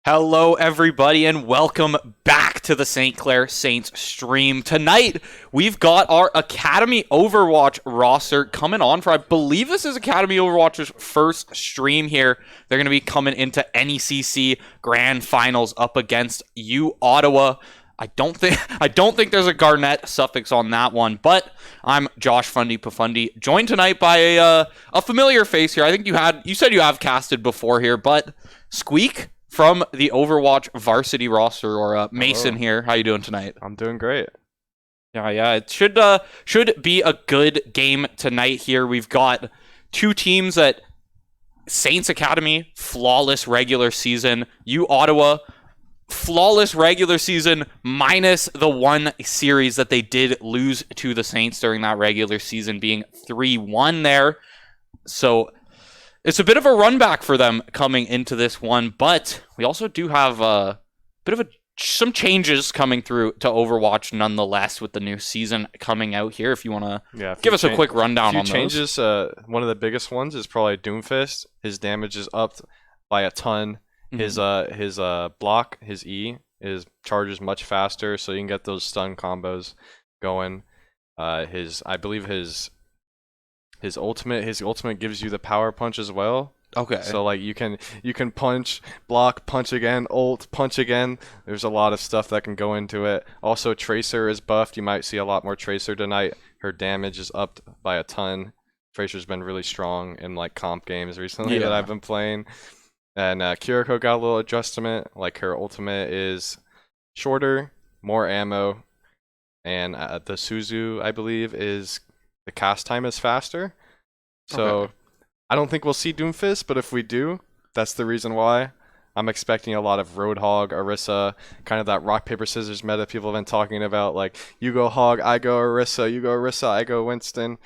Hello, everybody, and welcome back to the St. Clair Saints stream. Tonight, we've got our Academy Overwatch roster coming on for, I believe this is Academy Overwatch's first stream here. They're going to be coming into NECC Grand Finals up against Ottawa. I don't think there's a Garnet suffix on that one, but I'm Josh Fundy Pafundi, joined tonight by a familiar face here. I think you said you have casted before here, but Squeak from the Overwatch varsity roster, or Mason. Hello. Here. How you doing tonight? I'm doing great. Yeah. It should be a good game tonight here. We've got two teams at Saints Academy, flawless regular season. Ottawa, flawless regular season minus the one series that they did lose to the Saints during that regular season, being 3-1 there. So it's a bit of a run back for them coming into this one, but we also do have a bit of some changes coming through to Overwatch nonetheless with the new season coming out here. If you want to give us a quick rundown on those. Changes. One of the biggest ones is probably Doomfist. His damage is upped by a ton. His block, his E, his charges much faster, so you can get those stun combos going. His ultimate gives you the power punch as well. Okay. So like you can punch, block, punch again, ult, punch again. There's a lot of stuff that can go into it. Also, Tracer is buffed. You might see a lot more Tracer tonight. Her damage is upped by a ton. Tracer's been really strong in like comp games recently that I've been playing. And Kiriko got a little adjustment. Like her ultimate is shorter, more ammo, and the Suzu, I believe, is the cast time is faster. So Okay. I don't think we'll see Doomfist, but if we do, that's the reason why. I'm expecting a lot of Roadhog, Orisa, kind of that rock, paper, scissors meta people have been talking about. Like, you go Hog, I go Orisa, you go Orisa, I go Winston.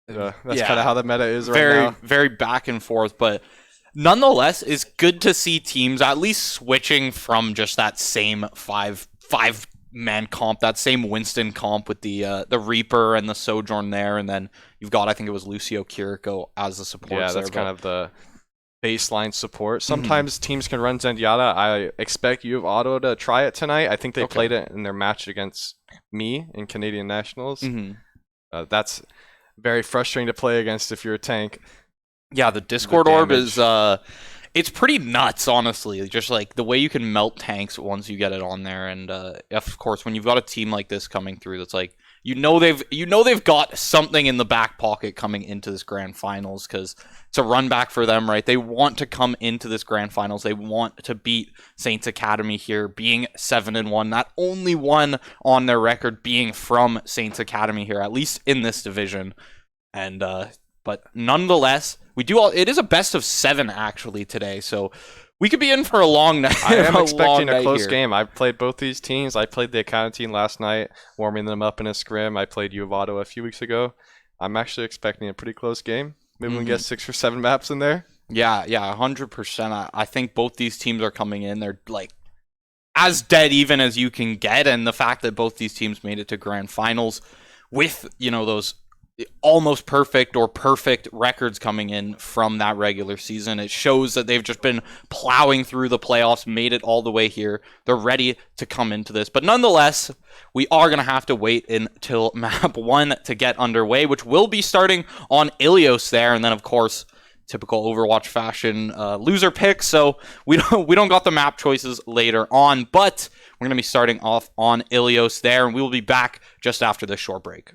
That's kind of how the meta is right now. Very back and forth, but nonetheless, it's good to see teams at least switching from just that same five-man comp, that same Winston comp with the Reaper and the Sojourn there, and then you've got, I think it was Lucio Kiriko as the support. Yeah, that's kind of the baseline support. Sometimes teams can run Zenyatta. I expect U of Ottawa to try it tonight. I think they played it in their match against me in Canadian Nationals. That's very frustrating to play against if you're a tank. Yeah, the Discord orb is it's pretty nuts, honestly. Just like the way you can melt tanks once you get it on there, and of course, when you've got a team like this coming through, that's like they've got something in the back pocket coming into this grand finals, because it's a run back for them, right? They want to come into this grand finals. They want to beat Saints Academy here, being 7-1, not only one on their record being from Saints Academy here, at least in this division, and but nonetheless, it is a best of 7 actually today, so we could be in for a long night. I am expecting a close game. I've played both these teams. I played the Academy team last night, warming them up in a scrim. I played U of Ottawa a few weeks ago. I'm actually expecting a pretty close game. Maybe we can get 6 or 7 maps in there. Yeah, 100%. I think both these teams are coming in. They're like as dead even as you can get, and the fact that both these teams made it to grand finals with, those almost perfect or perfect records coming in from that regular season, it shows that they've just been plowing through the playoffs, made it all the way here. They're ready to come into this, but nonetheless, we are going to have to wait until map 1 to get underway, which will be starting on Ilios there, and then of course, typical Overwatch fashion, loser picks, so we don't got the map choices later on, but we're going to be starting off on Ilios there, and we will be back just after this short break.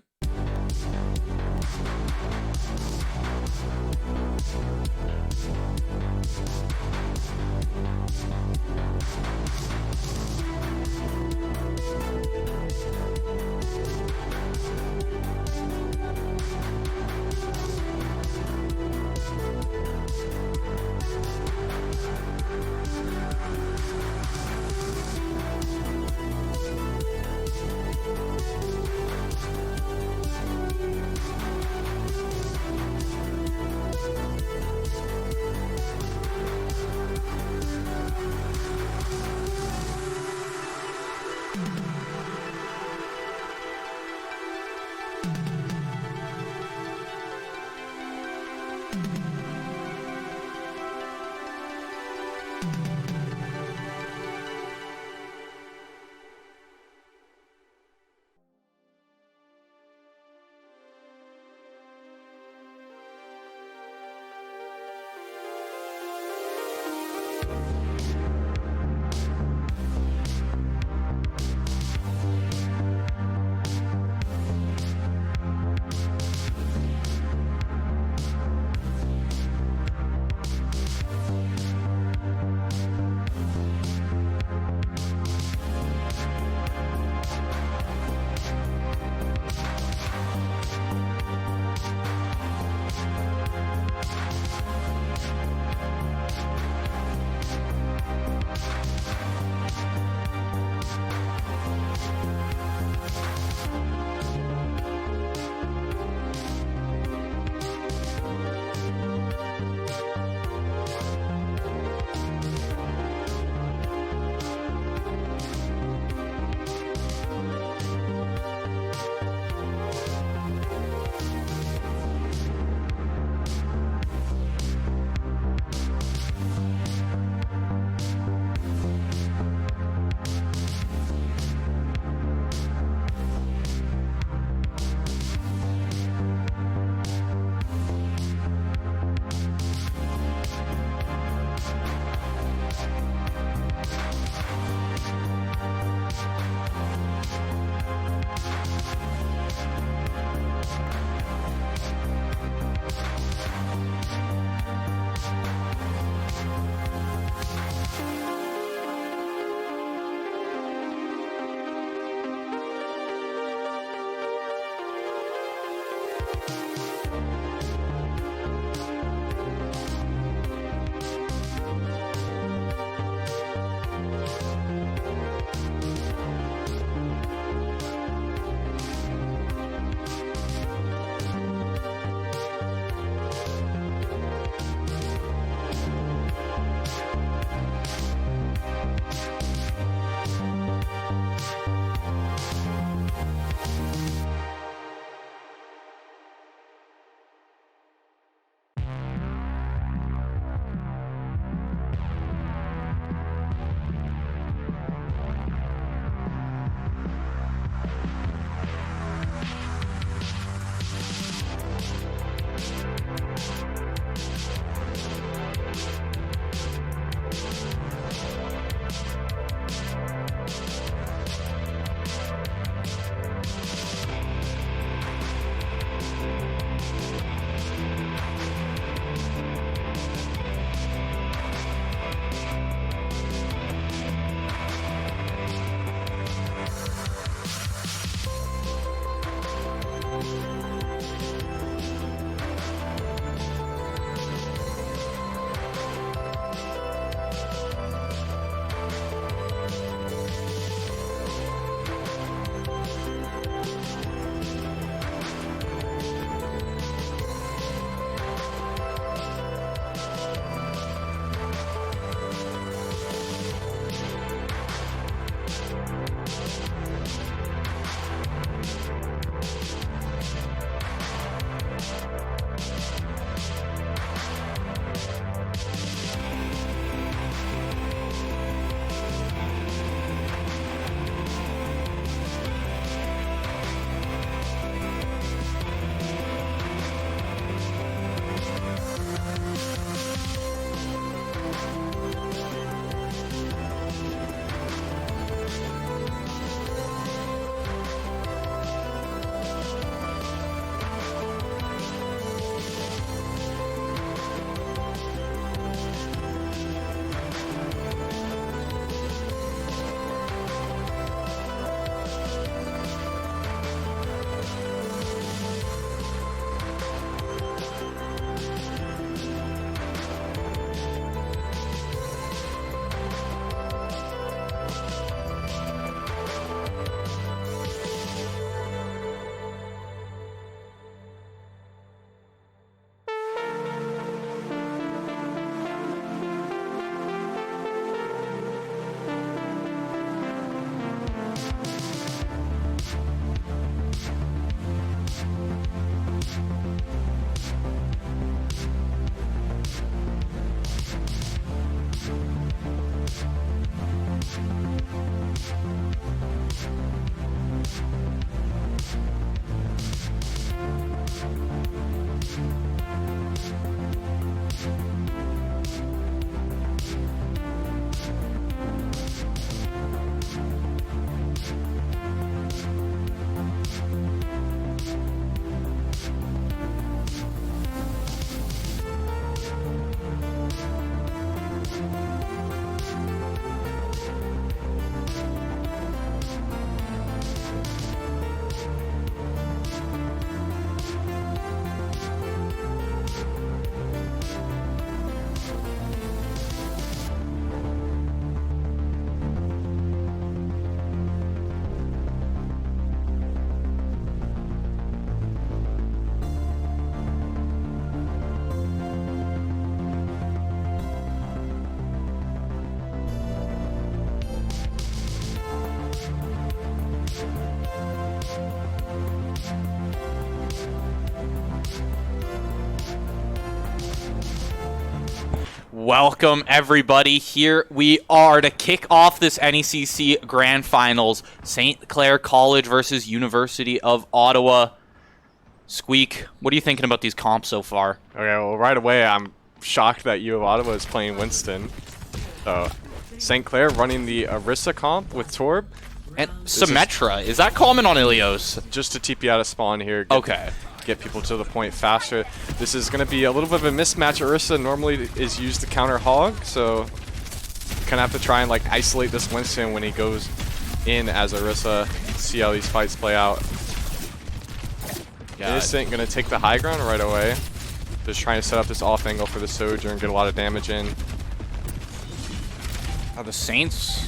Welcome, everybody. Here we are to kick off this NECC Grand Finals. St. Clair College versus University of Ottawa. Squeak, what are you thinking about these comps so far? Okay, well, right away, I'm shocked that U of Ottawa is playing Winston. So, St. Clair running the Orisa comp with Torb. And Symmetra, is that common on Ilios? Just to TP out of spawn here. Get people to the point faster. This is going to be a little bit of a mismatch. Orisa normally is used to counter Hog, so kind of have to try and like isolate this Winston when he goes in as Orisa. See how these fights play out. Yeah. Innocent gonna take the high ground right away. Just trying to set up this off angle for the Sojourn and get a lot of damage in. The Saints,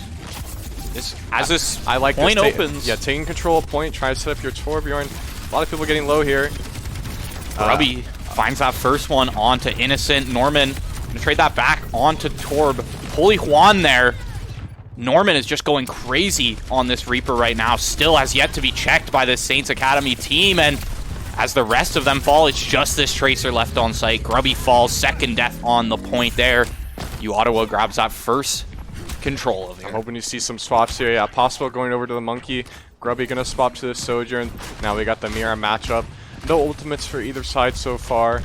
as this I like point this opens. Yeah, taking control of point, trying to set up your Torbjorn. A lot of people getting low here. Grubby finds that first one onto Innocent. Norman gonna trade that back onto Torb. Holy Juan there. Norman is just going crazy on this Reaper right now. Still has yet to be checked by this Saints Academy team, and as the rest of them fall, it's just this Tracer left on site. Grubby falls, second death on the point there. Ottawa grabs that first control of it. I'm hoping you see some swaps here. Yeah, Possible going over to the Monkey. Grubby gonna swap to the Sojourn. Now we got the Mira matchup. No ultimates for either side so far.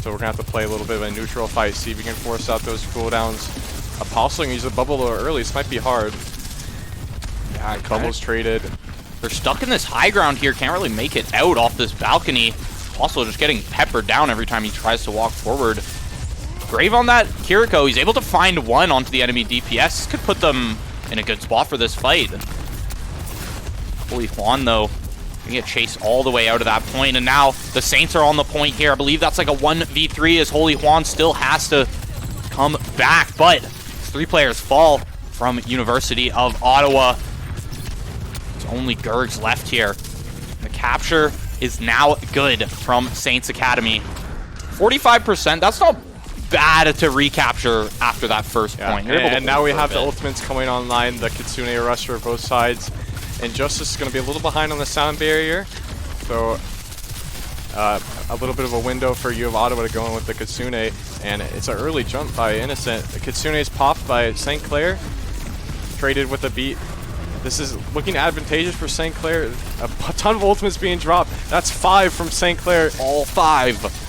So we're gonna have to play a little bit of a neutral fight, see if we can force out those cooldowns. Apostle can use a bubble a little early. This might be hard. Yeah, bubbles traded. They're stuck in this high ground here. Can't really make it out off this balcony. Also just getting peppered down every time he tries to walk forward. Grave on that Kiriko. He's able to find one onto the enemy DPS. This could put them in a good spot for this fight. Holy Juan, though, can get chased all the way out of that point. And now the Saints are on the point here. I believe that's like a 1v3 as Holy Juan still has to come back. But 3 players fall from University of Ottawa. There's only Gergs left here. The capture is now good from Saints Academy. 45%, that's not bad to recapture after that first point. And now we have the ultimates coming online, the Kitsune rush for both sides. And Justice is going to be a little behind on the sound barrier. So a little bit of a window for U of Ottawa to go in with the Kitsune. And it's an early jump by Innocent. The Kitsune is popped by St. Clair. Traded with a beat. This is looking advantageous for St. Clair. A ton of ultimates being dropped. That's 5 from St. Clair. All 5.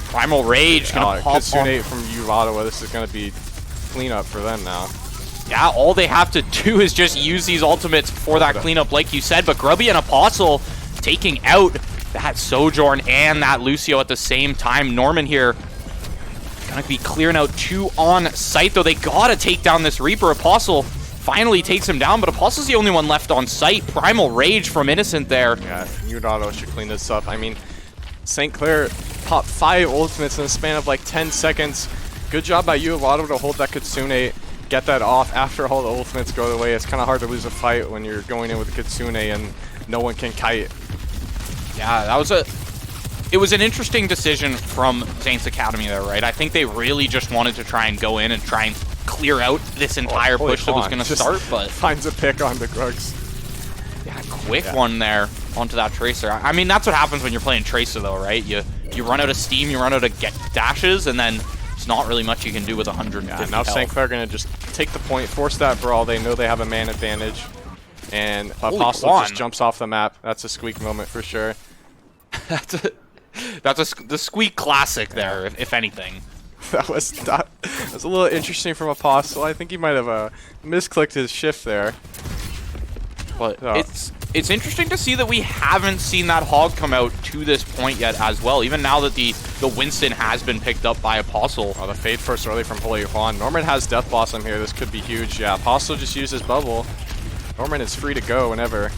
Primal Rage gonna pop Kitsune from U of Ottawa. This is going to be cleanup for them now. Yeah, all they have to do is just use these ultimates for that cleanup, like you said. But Grubby and Apostle taking out that Sojourn and that Lucio at the same time. Norman here gonna be clearing out 2 on site, though. They gotta take down this Reaper. Apostle finally takes him down, but Apostle's the only one left on site. Primal Rage from Innocent there. Yeah, U of Ottawa should clean this up. I mean, St. Clair popped 5 ultimates in the span of like 10 seconds. Good job by U of Ottawa to hold that Kitsune, get that off after all the ultimates go away. It's kind of hard to lose a fight when you're going in with a Kitsune and no one can kite. Yeah, it was an interesting decision from Saints Academy there, right? I think they really just wanted to try and go in and try and clear out this entire push that was going to start, but finds a pick on the Grugs. Yeah, quick one there onto that Tracer. I mean, that's what happens when you're playing Tracer, though, right? You run out of steam, you run out of dashes, and then there's not really much you can do with 150 now health. St. Clair going to just take the point, force that brawl. They know they have a man advantage. And Apostle just jumps off the map. That's a squeak moment for sure. That's the squeak classic there, if anything. That was a little interesting from Apostle. I think he might have misclicked his shift there. But it's interesting to see that we haven't seen that Hog come out to this point yet as well, even now that the Winston has been picked up by Apostle. Oh, the Fade first early from Holy Juan. Norman has Death Blossom here. This could be huge. Yeah, Apostle just used his bubble. Norman is free to go whenever.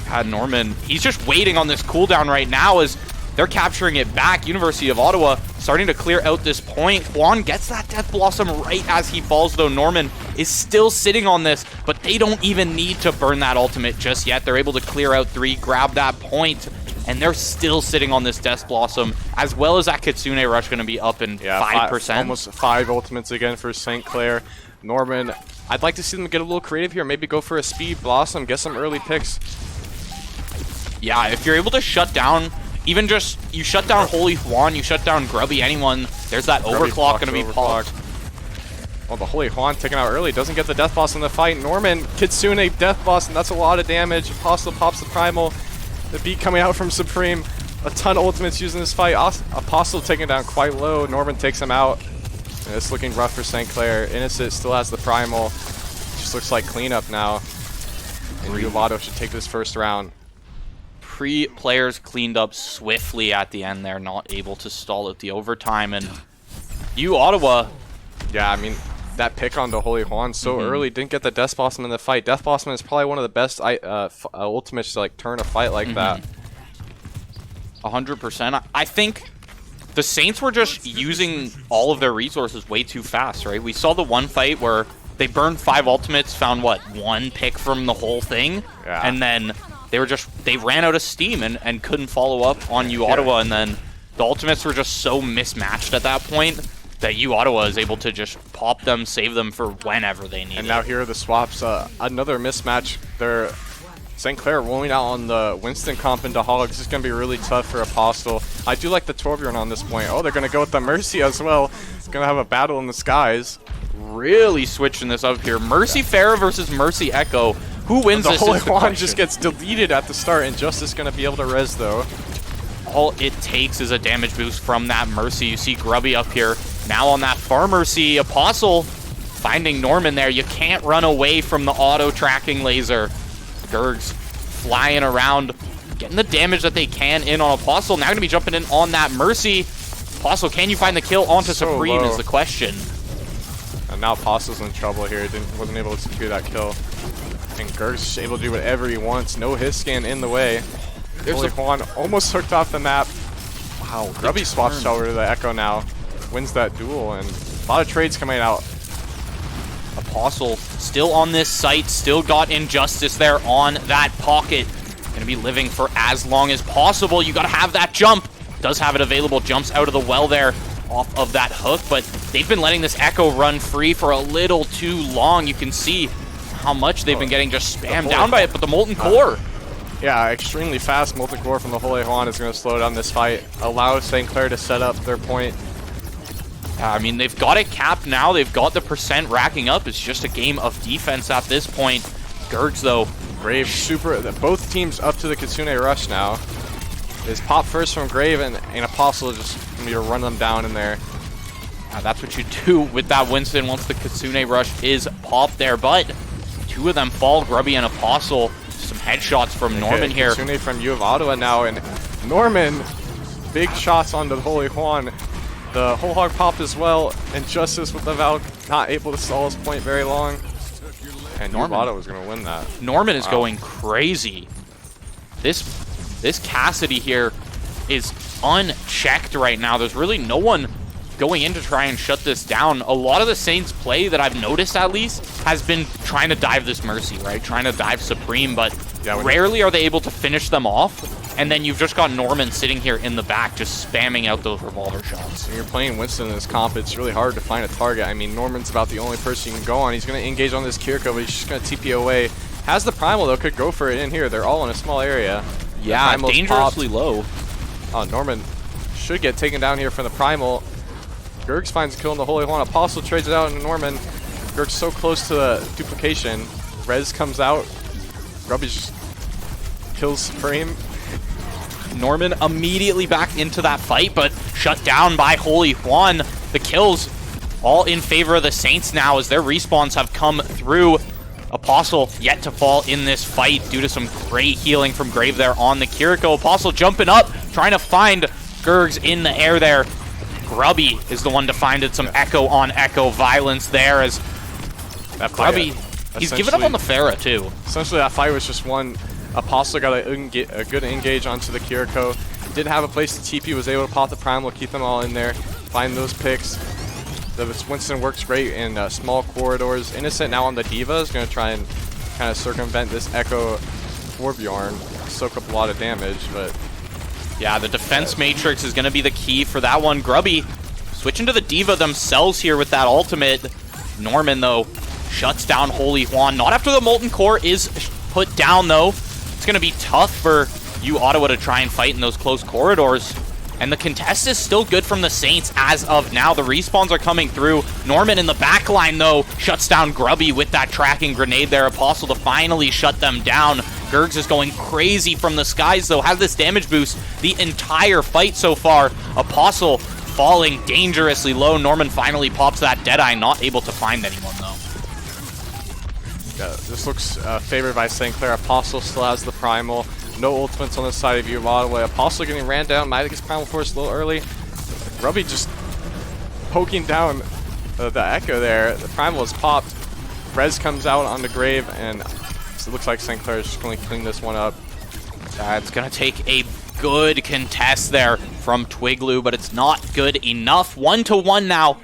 God, Norman, he's just waiting on this cooldown right now as they're capturing it back. University of Ottawa starting to clear out this point. Juan gets that Death Blossom right as he falls, though. Norman is still sitting on this, but they don't even need to burn that ultimate just yet. They're able to clear out 3, grab that point, and they're still sitting on this Death Blossom, as well as that Kitsune Rush going to be up in 5%. Almost 5 ultimates again for St. Clair. Norman, I'd like to see them get a little creative here. Maybe go for a Speed Blossom, get some early picks. Yeah, if you're able to shut down, even just, you shut down Holy Juan, you shut down Grubby, anyone, there's that Overclock going to be popped. Well, the Holy Juan taken out early, doesn't get the Death Boss in the fight. Norman, Kitsune, Death Boss, and that's a lot of damage. Apostle pops the Primal. The beat coming out from Supreme. A ton of ultimates using this fight. Apostle taken down quite low. Norman takes him out. And it's looking rough for St. Clair. Innocent still has the Primal. Just looks like cleanup now. And Uvato should take this first round. Players cleaned up swiftly at the end there, not able to stall out the overtime. And Ottawa. Yeah, I mean, that pick on the Holy Juan so early, didn't get the Death Blossom in the fight. Death Blossom is probably one of the best ultimates to like turn a fight like that. 100%. I think the Saints were just using all of their resources way too fast, right? We saw the one fight where they burned 5 ultimates, found, what, 1 pick from the whole thing? Yeah. And then they ran out of steam and couldn't follow up on U Ottawa, and then the ultimates were just so mismatched at that point that U Ottawa is able to just pop them, save them for whenever they need it. And now here are the swaps. Another mismatch. They're St. Clair rolling out on the Winston comp into Hog. This is going to be really tough for Apostle. I do like the Torbjorn on this point. Oh, they're going to go with the Mercy as well. It's going to have a battle in the skies. Really switching this up here. Mercy Farah versus Mercy Echo. Who wins this? The Holy is the Juan question. just gets deleted at the start, and Justice going to be able to res though. All it takes is a damage boost from that Mercy. You see Grubby up here. Now on that far Mercy, Apostle finding Norman there. You can't run away from the auto tracking laser. Gergs flying around, getting the damage that they can in on Apostle. Now going to be jumping in on that Mercy. Apostle, can you find the kill onto So Supreme low. is the question. And now Apostle's in trouble here. Wasn't able to secure that kill. And Gergs able to do whatever he wants. No hit scan in the way. There's Holy Juan almost hooked off the map. Wow, Grubby swaps over to the Echo now. Wins that duel, and a lot of trades coming out. Apostle still on this site, still got Injustice there on that pocket. Gonna be living for as long as possible. You gotta have that jump. Does have it available, jumps out of the well there off of that hook, but they've been letting this Echo run free for a little too long. You can see how much they've been getting just spammed down by it, but the Molten Core. Yeah, extremely fast Molten Core from the Holy Juan is going to slow down this fight. Allow St. Clair to set up their point. I mean, they've got it capped now. They've got the percent racking up. It's just a game of defense at this point. Gergs, though. Grave super. Both teams up to the Kitsune Rush now. Is pop first from Grave, and Apostle just going to run them down in there. That's what you do with that Winston once the Kitsune Rush is popped there. But 2 of them fall, Grubby and Apostle. Some headshots from Norman here. Kitsune from U of Ottawa now, and Norman, big shots onto the Holy Juan. The whole hog popped as well, and Justice with the Valk not able to stall his point very long. And U of Ottawa was going to win that. Norman is going crazy. This Cassidy here is unchecked right now. There's really no one going in to try and shut this down. A lot of the Saints play that I've noticed, at least, has been trying to dive this Mercy, right? Trying to dive Supreme, but rarely are they able to finish them off. And then you've just got Norman sitting here in the back just spamming out those revolver shots. When you're playing Winston in this comp, it's really hard to find a target. I mean, Norman's about the only person you can go on. He's going to engage on this Kiriko, but he's just going to TP away. Has the Primal, though, could go for it in here. They're all in a small area. Yeah, dangerously low. Oh, Norman should get taken down here from the Primal. Gergs finds a kill in the Holy Juan. Apostle trades it out into Norman. Gergs so close to the duplication. Rez comes out. Grubby just kills Supreme. Norman immediately back into that fight, but shut down by Holy Juan. The kills all in favor of the Saints now as their respawns have come through. Apostle yet to fall in this fight due to some great healing from Grave there on the Kiriko. Apostle jumping up, trying to find Gergs in the air there. Grubby is the one to find it. Some Echo on Echo violence there as that Grubby, he's given up on the Farah too. Essentially that fight was just one. Apostle got a good engage onto the Kiriko. Did have a place to TP, was able to pop the Primal, keep them all in there, find those picks. The Winston works great in small corridors. Innocent now on the Diva is going to try and kind of circumvent this Echo Torbjorn, soak up a lot of damage, but yeah, the defense matrix is going to be the key for that one. Grubby switching to the Diva themselves here with that ultimate. Norman, though, shuts down Holy Juan. Not after the Molten Core is put down, though. It's going to be tough for U Ottawa to try and fight in those close corridors. And the contest is still good from the Saints as of now. The respawns are coming through. Norman in the back line, though, shuts down Grubby with that tracking grenade there. Apostle to finally shut them down. Gergs is going crazy from the skies, though. Has this damage boost the entire fight so far. Apostle falling dangerously low. Norman finally pops that Deadeye, not able to find anyone, though. This looks favored by St. Clair. Apostle still has the Primal. No ultimates on this side of U of Ottawa. Apostle getting ran down. Might get Primal Force a little early. Grubby just poking down the Echo there. The Primal is popped. Rez comes out on the Grave, and it looks like St. Clair is just going to clean this one up. It's going to take a good contest there from Twiglu, but it's not good enough. 1-1 now.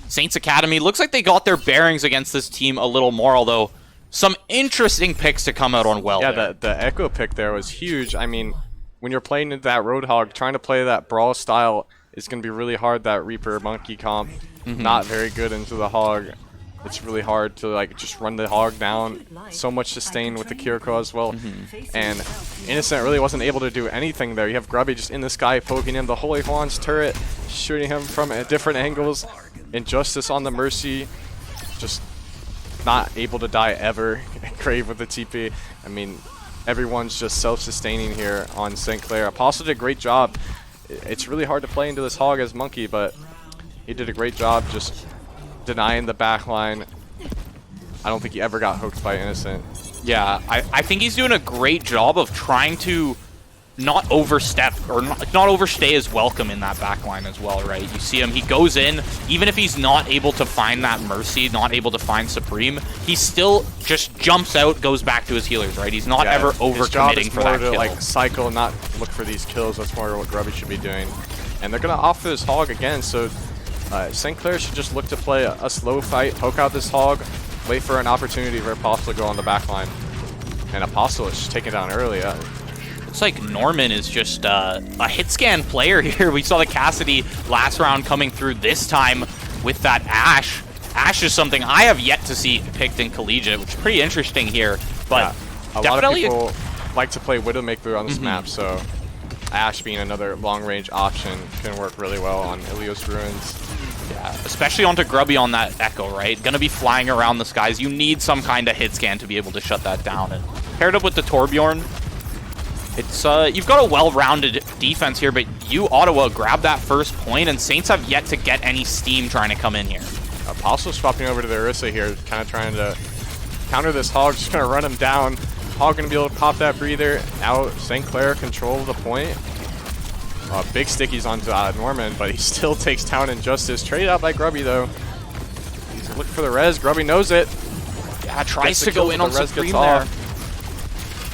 Saints Academy looks like they got their bearings against this team a little more, although some interesting picks to come out on well. Yeah, the Echo pick there was huge. I mean, when you're playing into that Roadhog, trying to play that Brawl style is going to be really hard. That Reaper Monkey comp, not very good into the Hog. It's really hard to like just run the Hog down. So much sustain with the Kiriko as well. And Innocent really wasn't able to do anything there. You have Grubby just in the sky poking him. The Holy Juan's turret shooting him from different angles. Injustice on the Mercy, just not able to die ever. Crave with the TP. I mean, everyone's just self-sustaining here on St. Clair. Apostle did a great job. It's really hard to play into this Hog as Monkey, but he did a great job just denying the backline. I don't think he ever got hooked by Innocent. Yeah, I think he's doing a great job of trying to not overstep or not overstay his welcome in that backline as well, right? You see him, he goes in, even if he's not able to find that Mercy, not able to find Supreme, he still just jumps out, goes back to his healers, right? He's not ever overcommitting for that kill. Like cycle, not look for these kills. That's more what Grubby should be doing. And they're gonna offer this Hog again, so St. Clair should just look to play a slow fight, poke out this Hog, wait for an opportunity for Apostle to go on the backline. And Apostle is just taken down early. Looks like Norman is just a hit scan player here. We saw the Cassidy last round coming through this time with that Ashe. Ashe is something I have yet to see picked in Collegiate, which is pretty interesting here. But yeah, a lot of people like to play Widowmaker on this map, so Ashe being another long-range option can work really well on Ilios Ruins. Yeah, especially onto Grubby on that Echo, right? Gonna be flying around the skies. You need some kind of hit scan to be able to shut that down. And paired up with the Torbjorn, it's you've got a well-rounded defense here, but you, Ottawa, grab that first point, and Saints have yet to get any steam trying to come in here. Apostle swapping over to the Orisa here, kind of trying to counter this Hog, just going to run him down. Hog going to be able to pop that breather. Now St. Clair control the point. Big stickies onto Norman, but he still takes down Injustice. Traded out by Grubby, though. He's looking for the res. Grubby knows it. Yeah, tries to go in on Supreme there.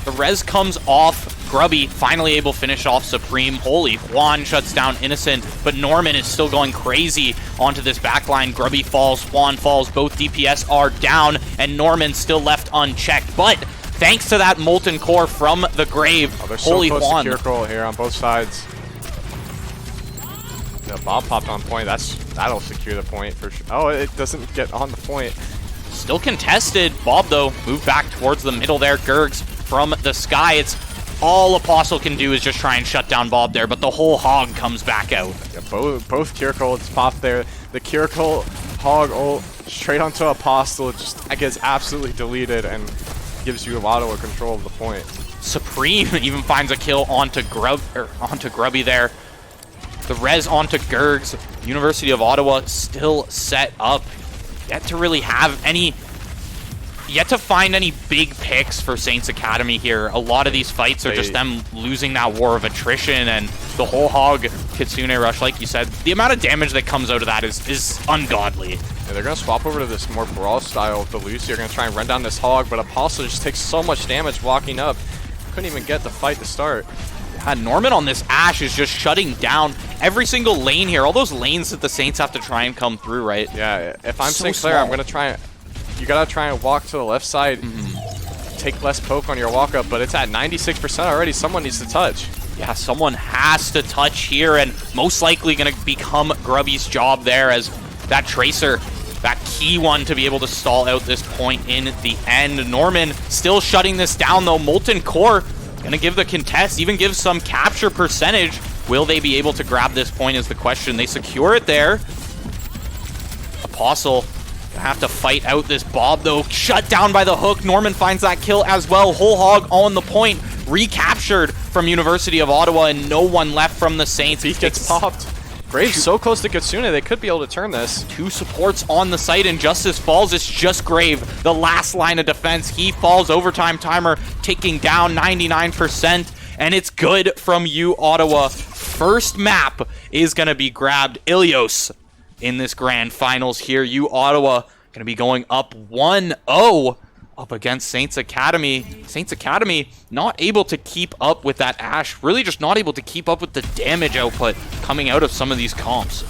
The res comes off. Grubby finally able to finish off Supreme. Holy Juan shuts down Innocent, but Norman is still going crazy onto this backline. Grubby falls, Juan falls, both DPS are down, and Norman still left unchecked. But thanks to that Molten Core from the grave, they're Holy so close Juan. to Kirkle here on both sides. Yeah, Bob popped on point. That'll secure the point for sure. Oh, it doesn't get on the point. Still contested. Bob, though, moved back towards the middle there. Gergs from the sky. It's all Apostle can do is just try and shut down Bob there, but the whole Hog comes back out. Yeah, both Kirkle popped there. The Kirkle Hog ult straight onto Apostle. Just, I guess, absolutely deleted and gives you a lot of control of the point. Supreme even finds a kill onto Grubby there. The res onto Gergs. University of Ottawa still set up. Yet to really have any... Yet to find any big picks for Saints Academy here. A lot of these fights are just them losing that war of attrition, and the whole Hog Kitsune rush, like you said, the amount of damage that comes out of that is ungodly. Yeah, they're going to swap over to this more brawl style of the Lucy. They're going to try and run down this Hog, but Apostle just takes so much damage walking up. Couldn't even get the fight to start. Yeah, Norman on this Ashe is just shutting down every single lane here. All those lanes that the Saints have to try and come through, right? Yeah, if I'm St. Clair, I'm going to try and... You gotta try and walk to the left side, take less poke on your walk up, but it's at 96% already. Someone needs to touch. Yeah, someone has to touch here, and most likely gonna become Grubby's job there as that Tracer, that key one to be able to stall out this point in the end. Norman still shutting this down though. Molten Core gonna give the contest, even give some capture percentage. Will they be able to grab this point is the question. They secure it there. Apostle have to fight out this Bob, though. Shut down by the hook. Norman finds that kill as well. Whole Hog on the point. Recaptured from University of Ottawa, and no one left from the Saints. He gets popped. Graves so close to Kitsune. They could be able to turn this. Two supports on the site, and Justice falls. It's just Grave, the last line of defense. He falls. Overtime timer ticking down 99%, and it's good from you, Ottawa. First map is going to be grabbed. Ilios in this grand finals here. You, Ottawa, going to be going up 1-0 up against Saints Academy. Saints Academy not able to keep up with that Ashe, really just not able to keep up with the damage output coming out of some of these comps.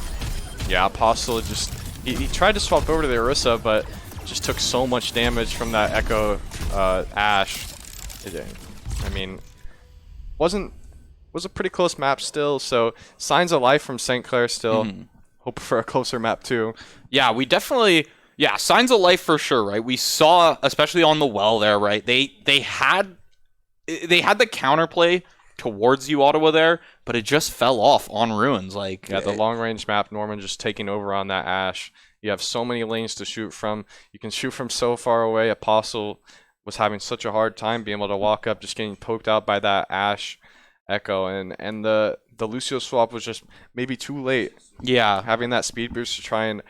Yeah, Apostle just, he tried to swap over to the Orisa, but just took so much damage from that Echo Ashe. I mean, was a pretty close map still, so signs of life from St. Clair still. Hope for a closer map too. Yeah, we definitely, yeah, signs of life for sure, right? We saw, especially on the well there, right? They had the counterplay towards you, Ottawa, there, but it just fell off on Ruins. Like, yeah, the long range map, Norman just taking over on that Ashe. You have so many lanes to shoot from. You can shoot from so far away. Apostle was having such a hard time being able to walk up, just getting poked out by that Ashe Echo, and the Lucio swap was just maybe too late. Yeah, having that speed boost to try and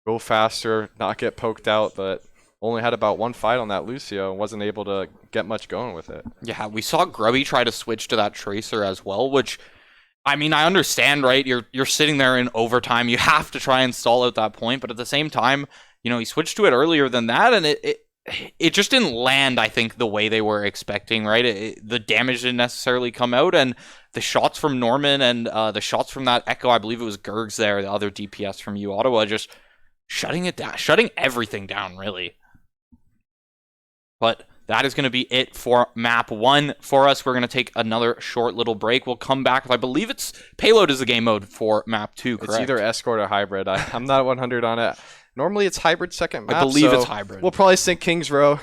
go faster, not get poked out, but only had about one fight on that Lucio and wasn't able to get much going with it. Yeah, we saw Grubby try to switch to that Tracer as well, which, I mean, I understand, right? You're sitting there in overtime. You have to try and stall out that point, but at the same time, you know, he switched to it earlier than that, and it just didn't land, I think, the way they were expecting, right? The damage didn't necessarily come out, and the shots from Norman and the shots from that Echo, I believe it was Gergs there, the other DPS from U Ottawa, just shutting it down, shutting everything down, really. But that is going to be it for map 1 for us. We're going to take another short little break. We'll come back with, I believe it's Payload is the game mode for map 2, correct? It's either Escort or Hybrid. I'm not 100 on it. Normally it's Hybrid second map. I believe it's Hybrid. We'll probably sync Kings Row.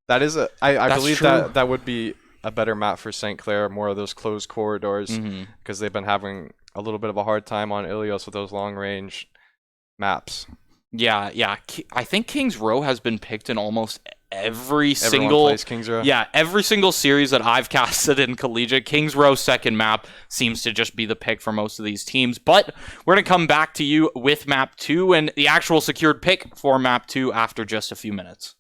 That is I believe true. that would be a better map for St. Clair, more of those closed corridors, because they've been having a little bit of a hard time on Ilios with those long range maps. Yeah. I think Kings Row has been picked in almost every Everyone single plays Kings Row. Yeah, every single series that I've casted in collegiate, Kings Row second map seems to just be the pick for most of these teams. But we're going to come back to you with map 2 and the actual secured pick for map 2 after just a few minutes.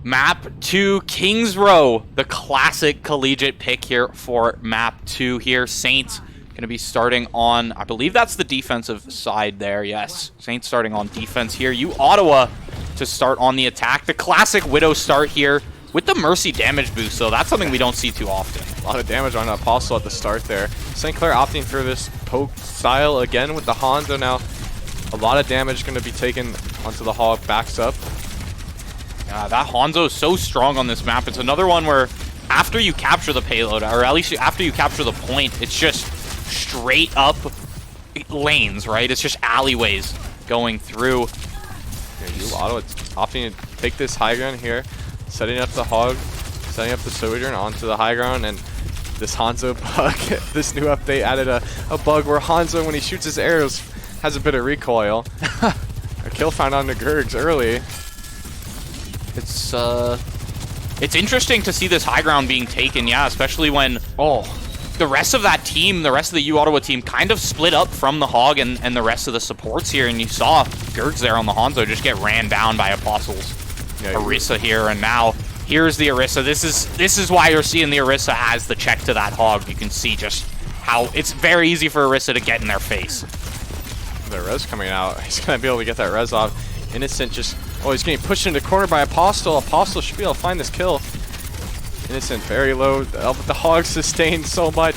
Map 2, Kings Row, the classic collegiate pick here for map 2 here. Saints going to be starting on, I believe that's the defensive side there, yes. Saints starting on defense here. Ottawa to start on the attack. The classic Widow start here with the Mercy damage boost, so that's something we don't see too often. A lot of damage on Apostle at the start there. St. Clair opting for this poke style again with the Hanzo now. A lot of damage going to be taken onto the Hog, backs up. Yeah, that Hanzo is so strong on this map. It's another one where after you capture the payload, or at least after you capture the point, it's just straight up lanes, right? It's just alleyways going through. Here, Ottawa opting to take this high ground here, setting up the Hog, setting up the Sojourn onto the high ground, and this Hanzo bug, this new update added a bug where Hanzo, when he shoots his arrows, has a bit of recoil. A kill found on the Gurgs early. It's interesting to see this high ground being taken, yeah, especially when the rest of that team, the rest of the Ottawa team, kind of split up from the Hog and the rest of the supports here, and you saw Gurgs there on the Hanzo just get ran down by Apostles. Yeah, Orisa here, and now here's the Orisa. This is why you're seeing the Orisa as the check to that Hog. You can see just how it's very easy for Orisa to get in their face. The res coming out. He's going to be able to get that res off. Innocent just... Oh, he's getting pushed into the corner by Apostle. Apostle should be able to find this kill. Innocent very low. But the Hog sustained so much.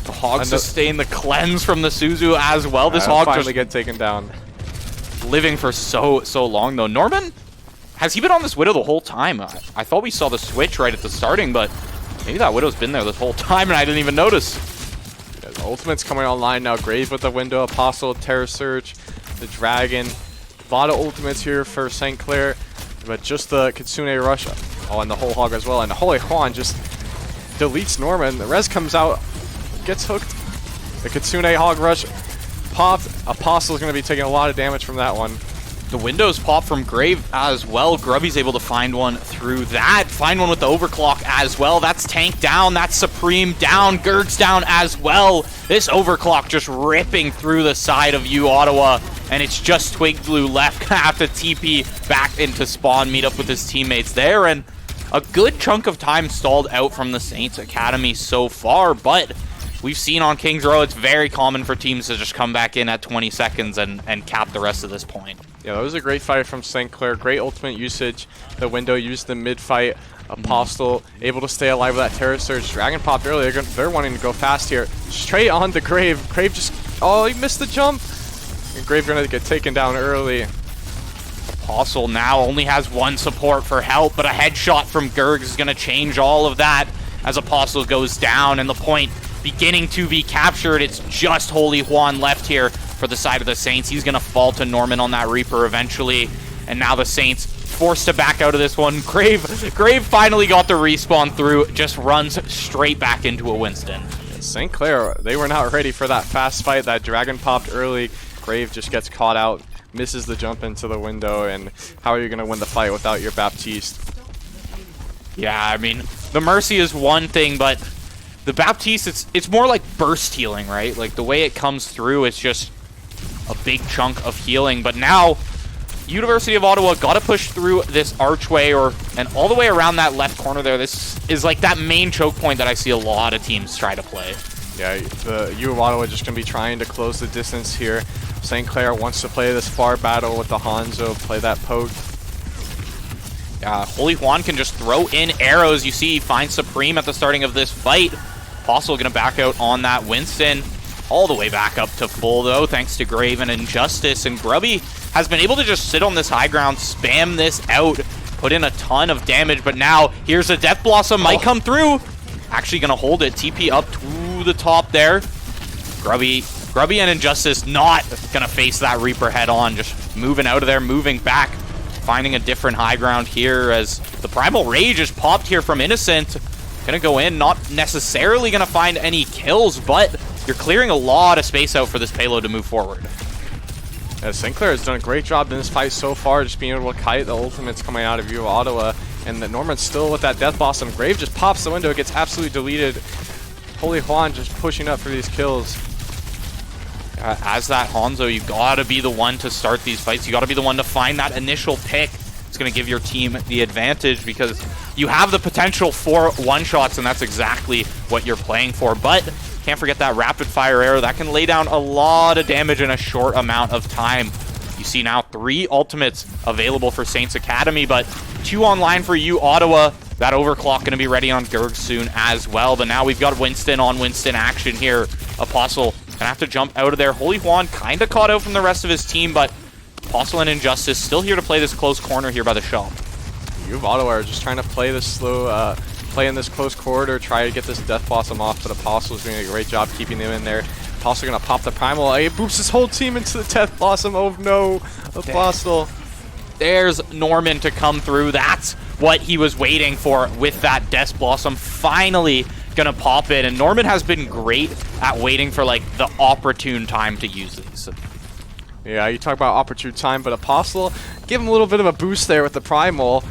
The Hog sustained the cleanse from the Suzu as well. This Hog finally just get taken down. Living for so long though. Norman, has he been on this Widow the whole time? I thought we saw the switch right at the starting, but maybe that Widow's been there this whole time and I didn't even notice. Yeah, the ultimate's coming online now. Grave with the window. Apostle, Terror Surge, the Dragon. A lot of ultimates here for St. Clair, but just the Kitsune Rush. Oh, and the whole Hog as well. And Holy Juan just deletes Norman. The res comes out, gets hooked. The Kitsune Hog Rush popped. Apostle's going to be taking a lot of damage from that one. The windows pop from Grave as well. Grubby's able to find one through that. Find one with the overclock as well. That's Tank down. That's Supreme down. Gurg's down as well. This overclock just ripping through the side of Ottawa. And it's just Twig Blue left. Gonna have to TP back into spawn, meet up with his teammates there. And a good chunk of time stalled out from the Saints Academy so far. But we've seen on Kings Row, it's very common for teams to just come back in at 20 seconds and cap the rest of this point. Yeah, that was a great fight from St. Clair. Great ultimate usage. The window used the mid-fight. Apostle able to stay alive with that Terror Surge. Dragon popped earlier. They're wanting to go fast here. Straight on to Grave. Grave just... Oh, he missed the jump. And Grave going to get taken down early. Apostle now only has one support for help, but a headshot from Gurgs is going to change all of that as Apostle goes down and the point beginning to be captured. It's just Holy Juan left here for the side of the Saints. He's going to fall to Norman on that Reaper eventually. And now the Saints forced to back out of this one. Grave finally got the respawn through. Just runs straight back into a Winston. St. Clair, they were not ready for that fast fight. That Dragon popped early. Grave just gets caught out, misses the jump into the window. And how are you going to win the fight without your Baptiste? Yeah, I mean, the Mercy is one thing, but the Baptiste, it's more like burst healing, right? Like the way it comes through, it's just a big chunk of healing. But now, University of Ottawa got to push through this archway and all the way around that left corner there. This is like that main choke point that I see a lot of teams try to play. Yeah, the U of Ottawa just going to be trying to close the distance here. St. Clair wants to play this far battle with the Hanzo, play that poke. Holy Juan can just throw in arrows. You see he finds Supreme at the starting of this fight. Apostle going to back out on that Winston. All the way back up to full, though, thanks to Grave and Injustice. And Grubby has been able to just sit on this high ground, spam this out, put in a ton of damage. But now, here's a Death Blossom, might come through. Actually going to hold it. TP up to the top there. Grubby and Injustice not going to face that Reaper head on. Just moving out of there, moving back. Finding a different high ground here as the Primal Rage is popped here from Innocent. Gonna go in, not necessarily gonna find any kills, but you're clearing a lot of space out for this payload to move forward. Yeah, St. Clair has done a great job in this fight so far, just being able to kite the ultimates coming out of U of Ottawa. And the Norman's still with that Death Blossom. Grave just pops the window, gets absolutely deleted. Holy Juan just pushing up for these kills. As that Hanzo, you gotta be the one to start these fights. You gotta be the one to find that initial pick. it's going to give your team the advantage because you have the potential for one-shots, and that's exactly what you're playing for. But can't forget that rapid-fire arrow. That can lay down a lot of damage in a short amount of time. You see now 3 ultimates available for Saints Academy, but 2 online for you, Ottawa. That overclock going to be ready on Gerg soon as well. But now we've got Winston on Winston action here. Apostle going to have to jump out of there. Holy Juan kind of caught out from the rest of his team, but Apostle and Injustice still here to play this close corner here by the shop. You of Ottawa are just trying to play this slow, play in this close corridor, try to get this Death Blossom off, but Apostle's doing a great job keeping them in there. Apostle going to pop the Primal. He boops his whole team into the Death Blossom. Oh no, Apostle. There's Norman to come through. That's what he was waiting for with that Death Blossom. Finally gonna pop it, and Norman has been great at waiting for like the opportune time to use these. Yeah, you talk about opportune time, but Apostle, give him a little bit of a boost there with the Primal.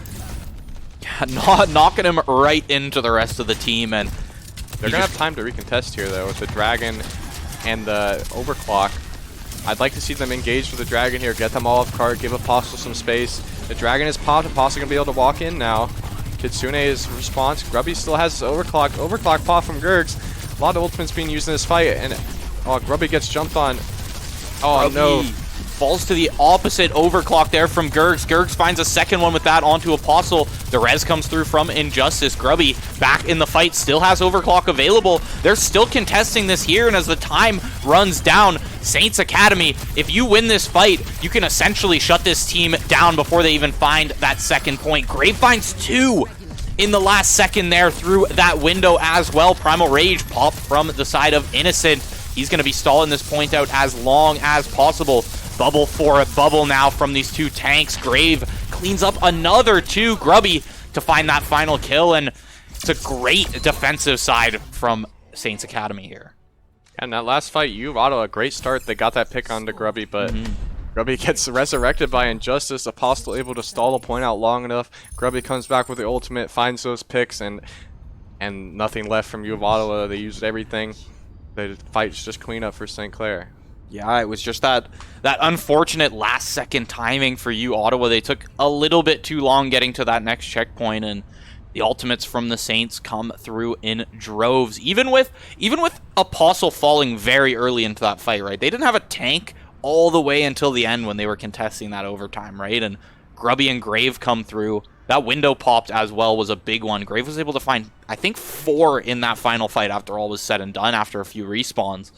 Not knocking him right into the rest of the team, and they're gonna have time to recontest here though with the Dragon and the Overclock. I'd like to see them engage with the Dragon here, get them all off card, give Apostle some space. The Dragon is popped, Apostle gonna be able to walk in now. Kitsune's response, Grubby still has his Overclock pop from Gergs. A lot of ultimates being used in this fight, and oh, Grubby gets jumped on. Oh Grubby no. Falls to the opposite overclock there from Gergs. Gergs finds a second one with that onto Apostle. The res comes through from Injustice. Grubby back in the fight, still has overclock available. They're still contesting this here, and as the time runs down, Saints Academy, if you win this fight, you can essentially shut this team down before they even find that second point. Grave finds 2 in the last second there through that window as well. Primal Rage popped from the side of Innocent. He's going to be stalling this point out as long as possible. Bubble for a bubble now from these 2 tanks. Grave cleans up another 2. Grubby to find that final kill, and it's a great defensive side from Saints Academy here. And that last fight, you of Ottawa, a great start. They got that pick onto Grubby, but Grubby gets resurrected by Injustice. Apostle able to stall the point out long enough. Grubby comes back with the ultimate, finds those picks, and nothing left from you of Ottawa. They used everything. The fight's just clean up for St. Clair. Yeah, it was just that unfortunate last-second timing for you, Ottawa. They took a little bit too long getting to that next checkpoint, and the ultimates from the Saints come through in droves. Even with Apostle falling very early into that fight, right? They didn't have a tank all the way until the end when they were contesting that overtime, right? And Grubby and Grave come through. That window popped as well, was a big one. Grave was able to find, I think, 4 in that final fight after all was said and done, after a few respawns.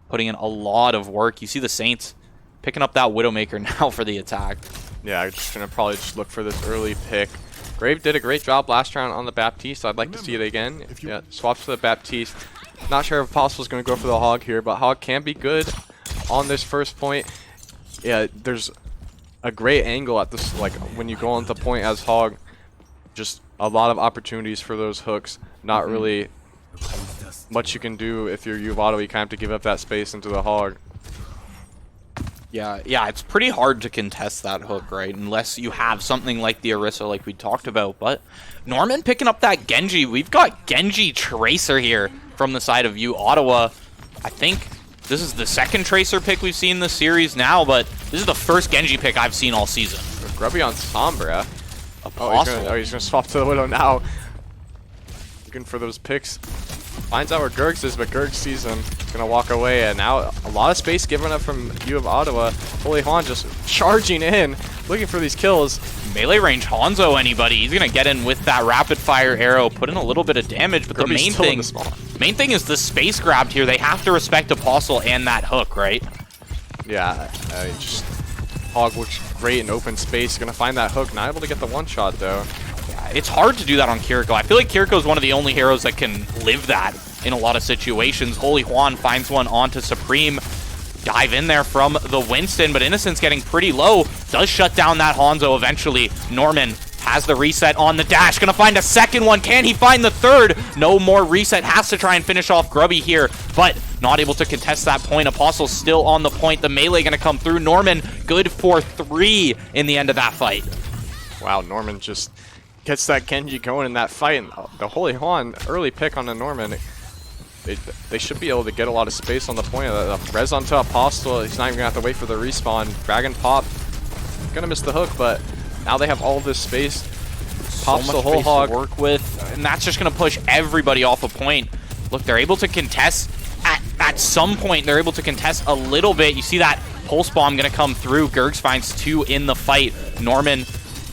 Putting in a lot of work. You see the Saints picking up that Widowmaker now for the attack. Yeah, I'm just going to probably just look for this early pick. Grave did a great job last round on the Baptiste. I'd like to see it again. Yeah, swaps to the Baptiste. Not sure if Apostle's going to go for the Hog here, but Hog can be good on this first point. Yeah, there's a great angle at this, like when you go on the point as Hog. Just a lot of opportunities for those hooks. Not really much you can do if you're U of Ottawa. You kind of have to give up that space into the Hog. Yeah, it's pretty hard to contest that hook, right? Unless you have something like the Orisa like we talked about. But Norman picking up that Genji. We've got Genji Tracer here from the side of U Ottawa. I think this is the second Tracer pick we've seen this series now, but this is the first Genji pick I've seen all season. Grubby on Sombra. Apostle. He's gonna swap to the Widow now. Looking for those picks. Finds out where Gergs is, but Gergs sees him. Gonna walk away, and now a lot of space given up from U of Ottawa. Holy Juan just charging in, looking for these kills. Melee range Hanzo anybody. He's gonna get in with that rapid fire arrow, put in a little bit of damage, but Grubby's the main thing is the space grabbed here. They have to respect Apostle and that hook, right? Yeah, just Hog looks great in open space. Gonna find that hook. Not able to get the one shot though. Yeah, it's hard to do that on Kiriko. I feel like Kiriko is one of the only heroes that can live that in a lot of situations. Holy Juan finds one onto Supreme. Dive in there from the Winston, but Innocent's getting pretty low. Does shut down that Hanzo eventually. Norman has the reset on the dash. Gonna find a second one. Can he find the third? No more reset. Has to try and finish off Grubby here, but not able to contest that point. Apostle still on the point. The melee gonna come through. Norman good for 3 in the end of that fight. Wow, Norman just gets that Genji going in that fight. And the Holy Juan early pick on the Norman. They should be able to get a lot of space on the point. Res onto Apostle. He's not even gonna have to wait for the respawn. Dragon pop. Gonna miss the hook, but Now they have all this space. So Pops much the whole space hog. to work with, and that's just going to push everybody off a point. Look, they're able to contest at some point. They're able to contest a little bit. You see that pulse bomb going to come through. Gergs finds 2 in the fight. Norman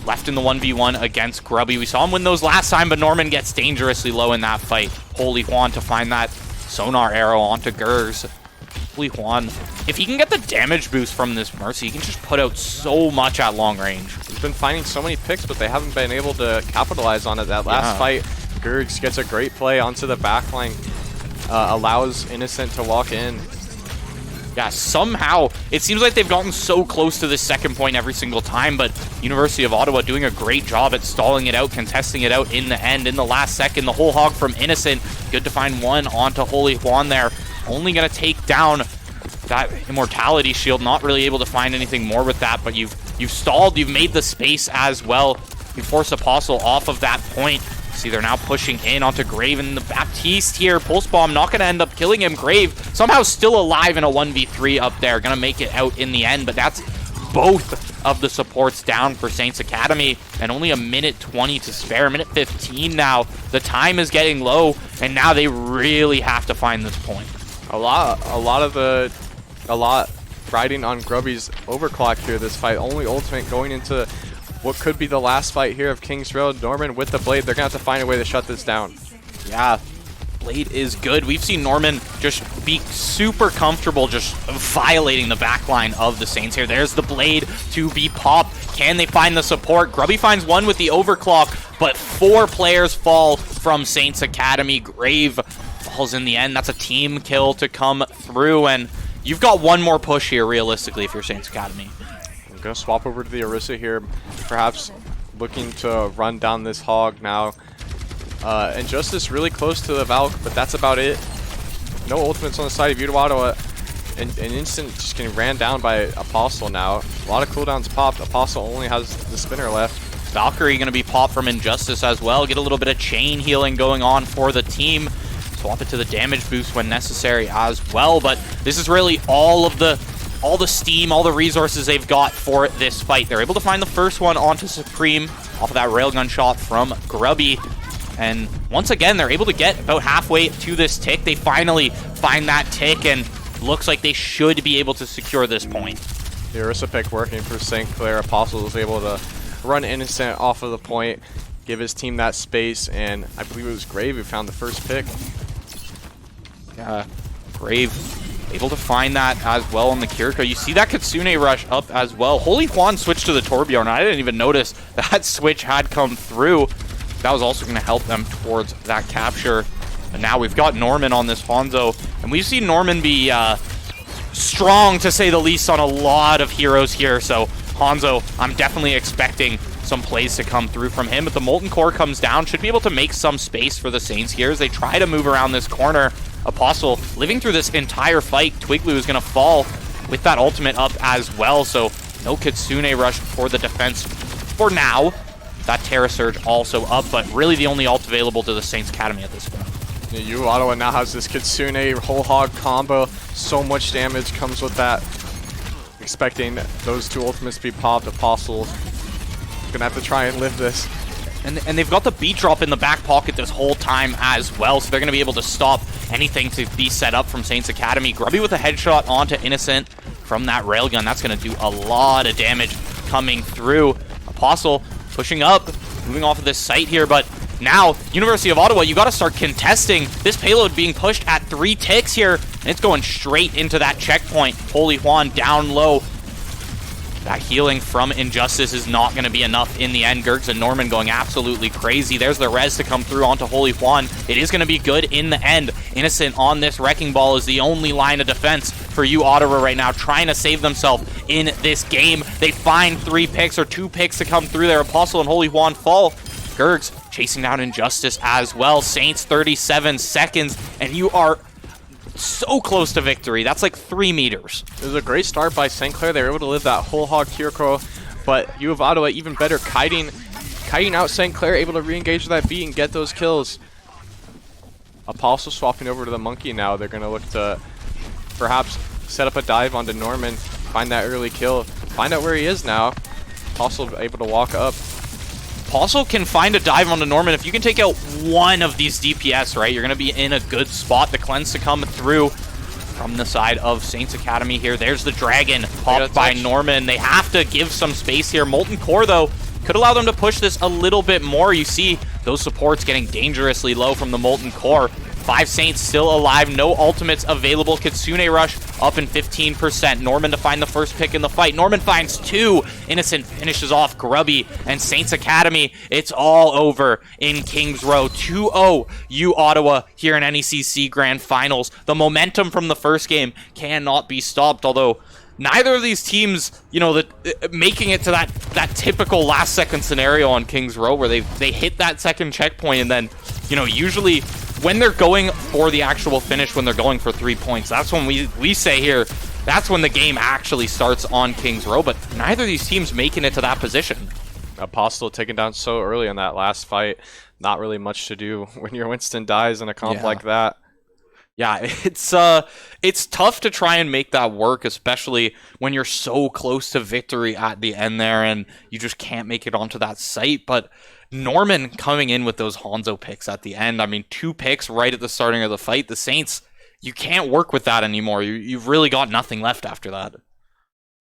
left in the 1v1 against Grubby. We saw him win those last time, but Norman gets dangerously low in that fight. Holy Juan to find that sonar arrow onto Gergs. Holy Juan, if he can get the damage boost from this Mercy, he can just put out so much at long range. He's been finding so many picks, but they haven't been able to capitalize on it. That last fight, Gergs gets a great play onto the backline, allows Innocent to walk in. Yeah, somehow, it seems like they've gotten so close to this second point every single time, but University of Ottawa doing a great job at stalling it out, contesting it out in the end, in the last second. The whole hog from Innocent, good to find 1 onto Holy Juan there. Only going to take down that Immortality Shield, not really able to find anything more with that, but you've stalled, you've made the space as well. You force Apostle off of that point. See, they're now pushing in onto Grave, and the Baptiste here, Pulse Bomb, not going to end up killing him. Grave somehow still alive in a 1v3 up there, going to make it out in the end, but that's both of the supports down for Saints Academy, and only a minute 20 to spare, minute 15 now. The time is getting low, and now they really have to find this point. A lot riding on Grubby's overclock here this fight. Only ultimate going into what could be the last fight here of King's Road. Norman with the Blade. They're going to have to find a way to shut this down. Yeah, Blade is good. We've seen Norman just be super comfortable just violating the backline of the Saints here. There's the Blade to be popped. Can they find the support? Grubby finds 1 with the overclock, but 4 players fall from Saints Academy. Grave falls in the end. That's a team kill to come through, and you've got 1 more push here realistically if you're Saints Academy. I'm going to swap over to the Orisa here, perhaps looking to run down this hog now. And Justice really close to the Valk, but that's about it. No ultimates on the side of Ottawa. And Instant just getting ran down by Apostle now. A lot of cooldowns popped. Apostle only has the spinner left. Valkyrie going to be popped from Injustice as well. Get a little bit of chain healing going on for the team. Swap it to the damage boost when necessary as well. But this is really all the steam, all the resources they've got for this fight. They're able to find the first one onto Supreme off of that railgun shot from Grubby. And once again, they're able to get about halfway to this tick. They finally find that tick, and looks like they should be able to secure this point. The Orisa pick working for St. Clair. Apostle was able to run Innocent off of the point, give his team that space, and I believe it was Grave who found the first pick. Yeah, Grave able to find that as well on the Kiriko. You see that Kitsune rush up as well. Holy Juan switched to the Torbjorn. I didn't even notice that switch had come through. That was also going to help them towards that capture. And now we've got Norman on this Hanzo, and we've seen Norman be strong, to say the least, on a lot of heroes here. So Hanzo, I'm definitely expecting some plays to come through from him. But the Molten Core comes down, should be able to make some space for the Saints here as they try to move around this corner. Apostle living through this entire fight. Twiglu is going to fall with that ultimate up as well. So no Kitsune rush for the defense for now. That Terra Surge also up, but really the only ult available to the Saints Academy at this point. Ottawa now has this Kitsune whole hog combo. So much damage comes with that. Expecting those 2 ultimates to be popped. Apostle gonna have to try and live this. And they've got the beat drop in the back pocket this whole time as well, so they're going to be able to stop anything to be set up from Saints Academy. Grubby with a headshot onto Innocent from that railgun. That's going to do a lot of damage coming through. Apostle pushing up, moving off of this site here, but now, University of Ottawa, you got to start contesting this payload being pushed at 3 ticks here, and it's going straight into that checkpoint. Holy Juan down low. That healing from Injustice is not going to be enough in the end. Gergs and Norman going absolutely crazy. There's the res to come through onto Holy Juan. It is going to be good in the end. Innocent on this Wrecking Ball is the only line of defense for Ottawa right now, trying to save themselves in this game. They find 3 picks or 2 picks to come through there. Apostle and Holy Juan fall. Gergs chasing down Injustice as well. Saints 37 seconds, and you are so close to victory. That's like 3 meters. It was a great start by St. Clair. They were able to live that whole hog Kiriko, but U of Ottawa even better, kiting out St. Clair, able to re-engage with that beat and get those kills. Apostle swapping over to the Monkey now. They're going to look to perhaps set up a dive onto Norman, find that early kill, find out where he is now. Apostle able to walk up. Apostle can find a dive onto Norman. If you can take out one of these DPS, right, you're going to be in a good spot. The cleanse to come through from the side of Saints Academy here. There's the dragon popped by Norman. They have to give some space here. Molten Core, though, could allow them to push this a little bit more. You see those supports getting dangerously low from the Molten Core. 5 Saints still alive, no ultimates available. Kitsune Rush up in 15%. Norman to find the first pick in the fight. Norman finds 2. Innocent finishes off Grubby and Saints Academy. It's all over in Kings Row. 2-0 U Ottawa here in NECC Grand Finals. The momentum from the first game cannot be stopped, although neither of these teams, you know, making it to that typical last second scenario on Kings Row where they hit that second checkpoint and then, you know, usually when they're going for the actual finish, when they're going for 3 points, that's when we say here, that's when the game actually starts on Kings Row, but neither of these teams making it to that position. Apostle taken down so early in that last fight. Not really much to do when your Winston dies in a comp like that. Yeah, it's tough to try and make that work, especially when you're so close to victory at the end there and you just can't make it onto that site. But Norman coming in with those Hanzo picks at the end, I mean, 2 picks right at the starting of the fight. The Saints, you can't work with that anymore. You've really got nothing left after that.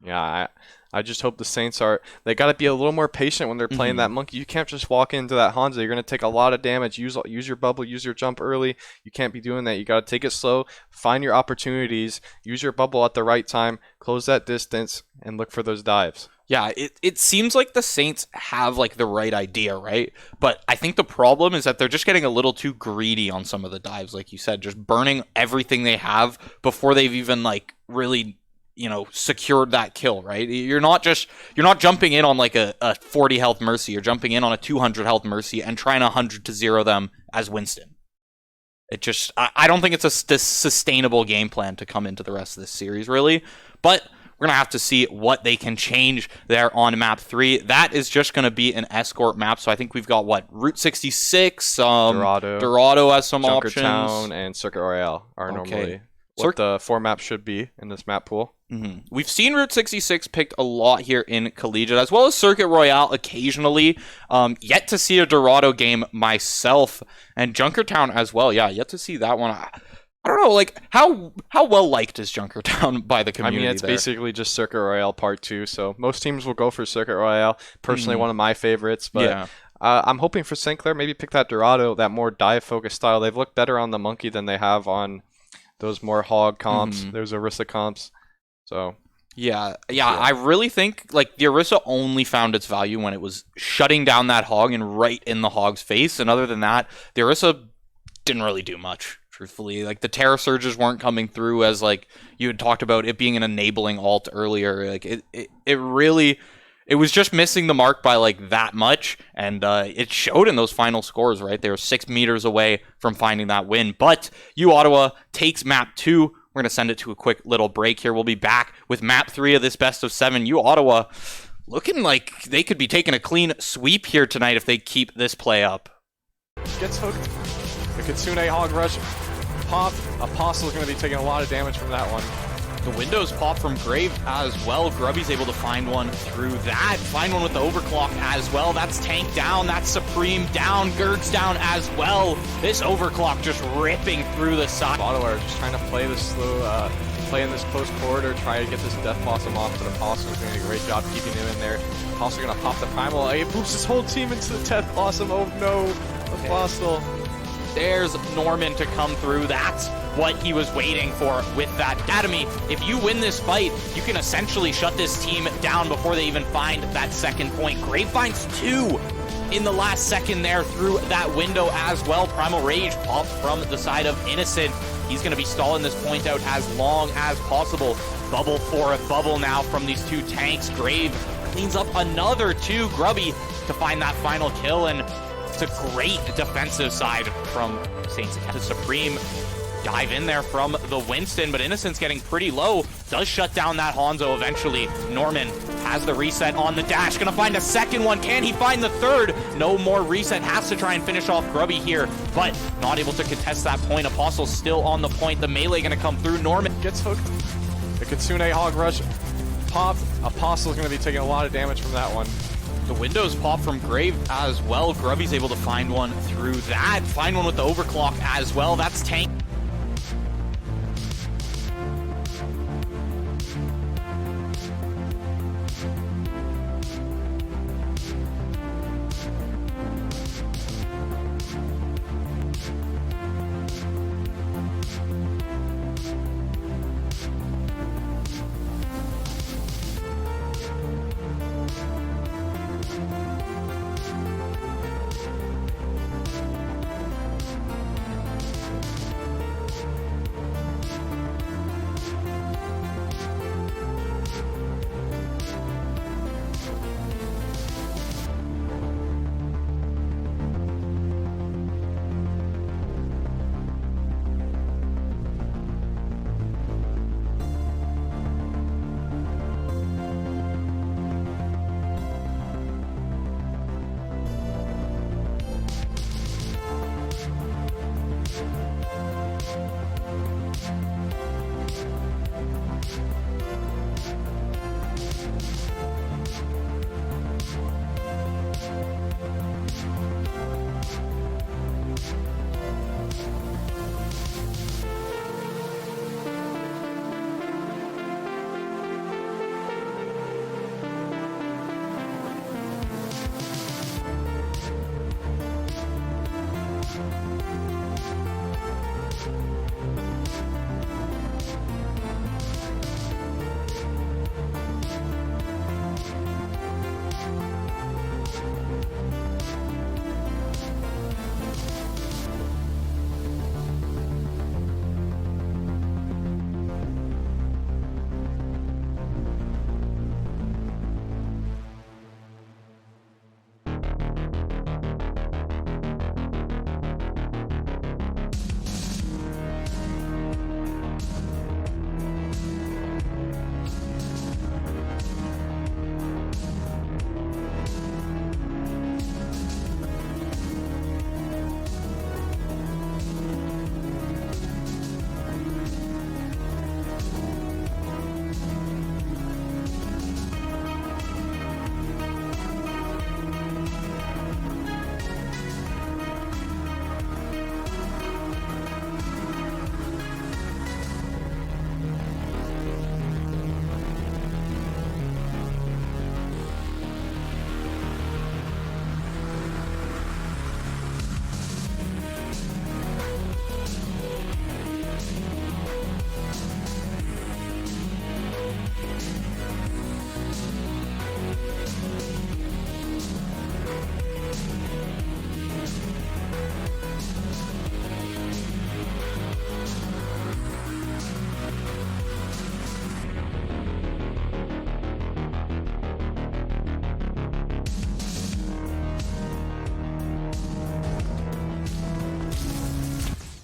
Yeah, I just hope the Saints they got to be a little more patient when they're playing that monkey. You can't just walk into that Hanzo. You're going to take a lot of damage. Use your bubble, use your jump early. You can't be doing that. You got to take it slow, find your opportunities, use your bubble at the right time, close that distance, and look for those dives. Yeah, it seems like the Saints have like the right idea, right? But I think the problem is that they're just getting a little too greedy on some of the dives, like you said, just burning everything they have before they've even like really, you know, secured that kill, right? You're not jumping in on like a 40 health Mercy. You're jumping in on a 200 health Mercy and trying 100 to 0 them as Winston. It just, I don't think it's a sustainable game plan to come into the rest of this series, really. But we're going to have to see what they can change there on map 3. That is just going to be an escort map. So I think we've got, what, Route 66, Dorado has some options. Junkertown and Circuit Royale are normally what the 4 maps should be in this map pool. We've seen Route 66 picked a lot here in Collegiate, as well as Circuit Royale occasionally. Yet to see a Dorado game myself, and Junkertown as well. Yeah, yet to see that one. I don't know, like, how well liked is Junkertown by the community? I mean, it's basically just Circuit Royale Part 2, so most teams will go for Circuit Royale. Personally, one of my favorites, but yeah. I'm hoping for St. Clair, maybe pick that Dorado, that more dive-focused style. They've looked better on the Monkey than they have on those more hog comps, those Orisa comps. So yeah, I really think like the Orisa only found its value when it was shutting down that hog and right in the hog's face. And other than that, the Orisa didn't really do much, truthfully. Like the Terra Surges weren't coming through, as like you had talked about it being an enabling alt earlier. Like it was just missing the mark by like that much, and it showed in those final scores, right? They were 6 meters away from finding that win. But U Ottawa takes map 2. We're going to send it to a quick little break here. We'll be back with map 3 of this best of 7. U Ottawa looking like they could be taking a clean sweep here tonight if they keep this play up. Gets hooked. The Kitsune Hog Rush pop. Apostle's going to be taking a lot of damage from that one. The windows pop from Grave as well. Grubby's able to find one through that. Find one with the overclock as well. That's Tank down. That's Supreme down. Gerg's down as well. This overclock just ripping through the side. Ottawa are just trying to play this slow, play in this close corridor, try to get this Death Blossom off, but Apostle's doing a great job keeping him in there. Also going to pop the Primal. He moves his whole team into the Death Blossom. Oh no, Apostle. There's Norman to come through. That's what he was waiting for with that Academy. If you win this fight, you can essentially shut this team down before they even find that second point. Grave finds 2 in the last second there through that window as well. Primal Rage popped from the side of Innocent. He's going to be stalling this point out as long as possible. Bubble for a bubble now from these 2 tanks. Grave cleans up another 2. Grubby to find that final kill, and it's a great defensive side from Saints Academy. Supreme dive in there from the Winston, but Innocent's getting pretty low. Does shut down that Hanzo eventually. Norman has the reset on the dash. Gonna find a second one. Can he find the third? No more reset. Has to try and finish off Grubby here, but not able to contest that point. Apostle still on the point. The melee gonna come through. Norman gets hooked. The Kitsune Hog Rush popped. Apostle's going to be taking a lot of damage from that one. The windows pop from Grave as well. Grubby's able to find one through that. Find one with the overclock as well. That's Tank.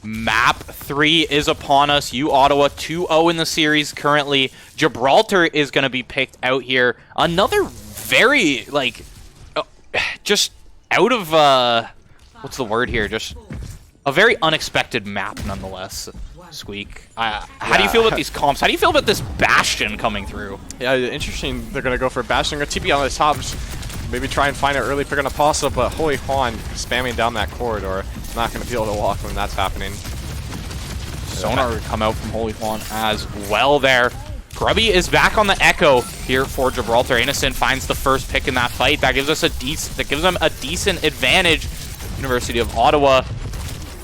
Map 3 is upon us. Ottawa 2-0 in the series currently. Gibraltar is going to be picked out here. Another very, like, just out of, what's the word here? Just a very unexpected map nonetheless. Squeak. How do you feel about these comps? How do you feel about this Bastion coming through? Yeah, interesting. They're going to go for Bastion. They're going to TP on the top. Maybe try and find it early, pick an Apostle, but Holy Juan spamming down that corridor. Not going to be able to walk when that's happening. Sonar would come out from Holy Juan as well there. Grubby is back on the Echo here for Gibraltar. Innocent finds the first pick in that fight. That gives us them a decent advantage. University of Ottawa.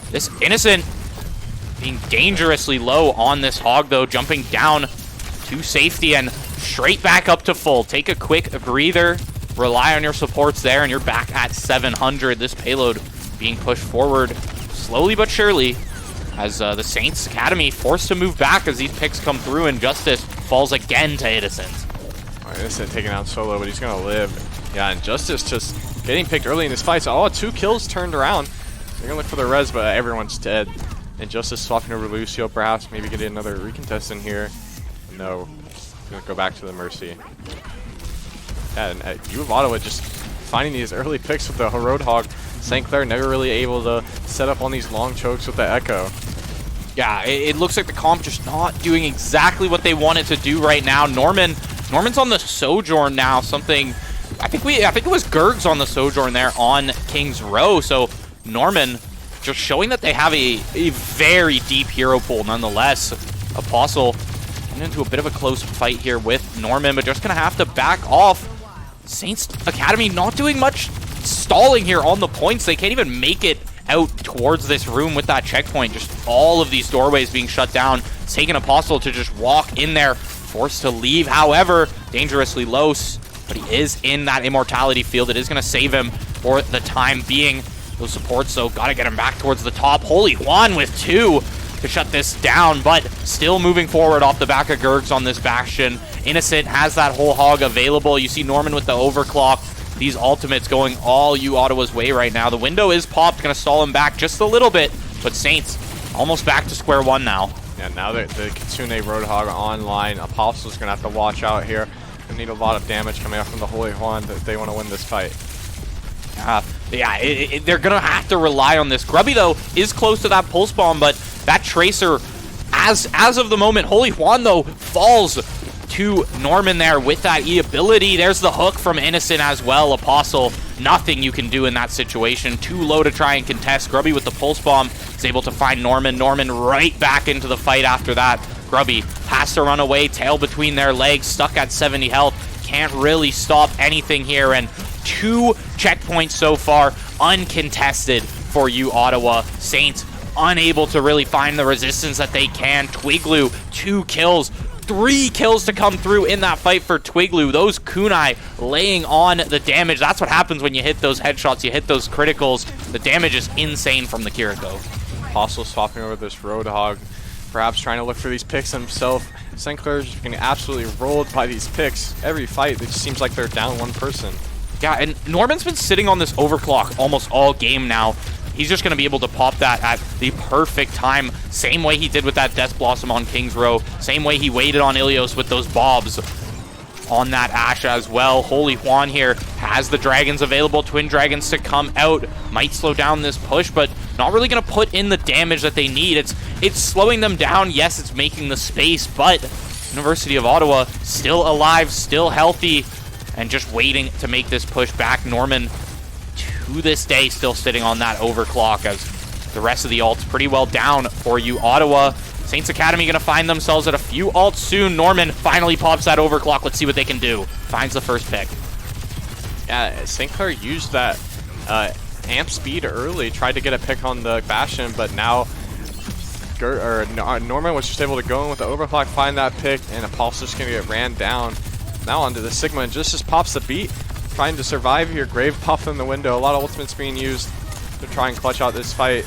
This Innocent being dangerously low on this Hog though, jumping down to safety and straight back up to full. Take a quick breather. Rely on your supports there, and you're back at 700. This payload being pushed forward slowly but surely as the Saints Academy forced to move back as these picks come through, and Justice falls again to Innocent. Right, Innocent taking out solo, but he's going to live. Yeah, and Justice just getting picked early in this fight. So, 2 kills turned around. They're going to look for the res, but everyone's dead. And Justice swapping over Lucio, perhaps, maybe getting another recontest in here. No, going to go back to the Mercy. Yeah, and U of Ottawa just finding these early picks with the Roadhog. St. Clair never really able to set up on these long chokes with the Echo. Yeah, it looks like the comp just not doing exactly what they wanted to do right now. Norman Norman's on the Sojourn now, something... I think it was Gergs on the Sojourn there on King's Row, so Norman just showing that they have a very deep hero pool nonetheless. Apostle getting into a bit of a close fight here with Norman, but just going to have to back off. Saints Academy not doing much stalling here on the points. They can't even make it out towards this room with that checkpoint. Just all of these doorways being shut down. It's taking Apostle to just walk in there, forced to leave. However, dangerously low, but he is in that immortality field. It is going to save him for the time being. Those supports, though, got to get him back towards the top. Holy Juan with 2 to shut this down, but still moving forward off the back of Gergs on this Bastion. Innocent has that whole hog available. You see Norman with the overclock. These ultimates going all you Ottawa's way right now. The window is popped, going to stall him back just a little bit, but Saints almost back to square one now. Yeah, now that the Kitsune Roadhog are online, Apostle's going to have to watch out here. They need a lot of damage coming out from the Holy Juan if they want to win this fight. They're going to have to rely on this. Grubby, though, is close to that pulse bomb, but that Tracer, as of the moment, Holy Juan, though, falls to Norman there with that E ability. There's the hook from Innocent as well. Apostle, nothing you can do in that situation. Too low to try and contest. Grubby with the pulse bomb is able to find Norman. Norman right back into the fight after that. Grubby has to run away, tail between their legs, stuck at 70 health. Can't really stop anything here, and 2 checkpoints so far uncontested for you Ottawa. Saints unable to really find the resistance that they can. Twiglu, 2 kills. 3 kills to come through in that fight for Twiglu. Those kunai laying on the damage. That's what happens when you hit those headshots, you hit those criticals. The damage is insane from the Kiriko. Apostle swapping over this Roadhog, perhaps trying to look for these picks himself. St. Clair's just getting absolutely rolled by these picks. Every fight, it just seems like they're down 1 person. Yeah, and Norman's been sitting on this overclock almost all game now. He's just going to be able to pop that at the perfect time. Same way he did with that Death Blossom on King's Row. Same way he waited on Ilios with those Bobs on that Ashe as well. Holy Juan here has the Dragons available. Twin Dragons to come out. Might slow down this push, but not really going to put in the damage that they need. It's slowing them down. Yes, it's making the space, but University of Ottawa still alive, still healthy, and just waiting to make this push back. Norman, to this day, still sitting on that overclock as the rest of the ults pretty well down for you Ottawa. Saints Academy going to find themselves at a few ults soon. Norman finally pops that overclock. Let's see what they can do. Finds the first pick. Yeah, St. Clair used that amp speed early, tried to get a pick on the Bastion, but now Norman was just able to go in with the overclock, find that pick, and Apostle's going to get ran down. Now onto the Sigma, and just pops the beat. Trying to survive here. Grave puff in the window. A lot of ultimates being used to try and clutch out this fight.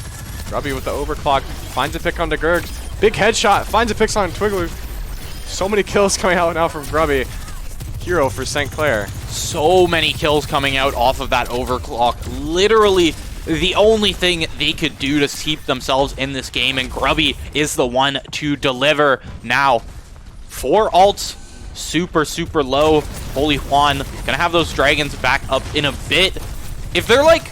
Grubby with the overclock. Finds a pick onto Gerg. Big headshot. Finds a pick on Twiglu. So many kills coming out now from Grubby. Hero for St. Clair. So many kills coming out off of that overclock. Literally the only thing they could do to keep themselves in this game, and Grubby is the one to deliver. Now, 4 ults. Super low. Holy Juan gonna have those Dragons back up in a bit. If they're like,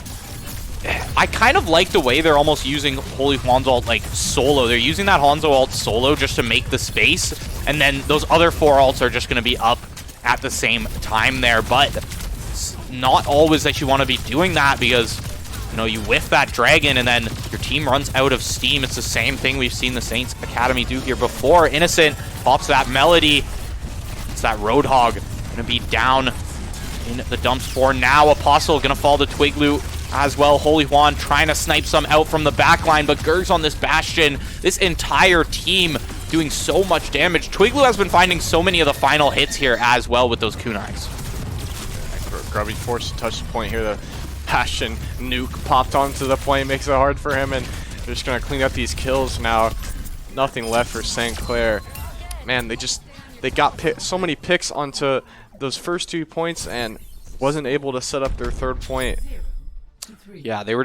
I kind of like the way they're almost using Holy Juan's ult like solo. They're using that Hanzo ult solo just to make the space, and then those other 4 ults are just gonna be up at the same time there. But it's not always that you want to be doing that, because you know, you whiff that Dragon and then your team runs out of steam. It's the same thing we've seen the Saints Academy do here before. Innocent pops that Melody. That Roadhog gonna be down in the dumps for now. Apostle gonna fall to Twiglu as well. Holy Juan trying to snipe some out from the back line, but Gerg's on this Bastion. This entire team doing so much damage. Twiglu has been finding so many of the final hits here as well with those kunais. Grubby forced to touch the point here. The Bastion nuke popped onto the point, makes it hard for him, and they're just gonna clean up these kills now. Nothing left for St. Clair. Man, they got so many picks onto those first 2 points and wasn't able to set up their 3rd point. Yeah, they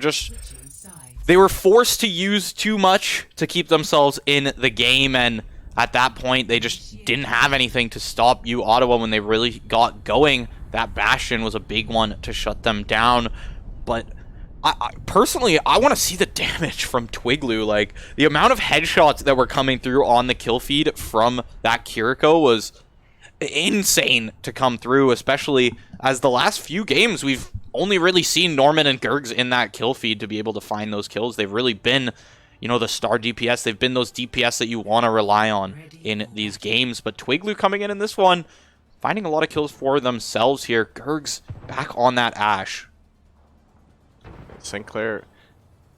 were forced to use too much to keep themselves in the game, and at that point they just didn't have anything to stop you Ottawa when they really got going. That Bastion was a big one to shut them down, but personally, I want to see the damage from Twiglu. Like, the amount of headshots that were coming through on the kill feed from that Kiriko was insane to come through, especially as the last few games we've only really seen Norman and Gergs in that kill feed to be able to find those kills. They've really been, you know, the star DPS. They've been those DPS that you want to rely on in these games. But Twiglu coming in this one, finding a lot of kills for themselves here. Gergs back on that Ashe. St. Clair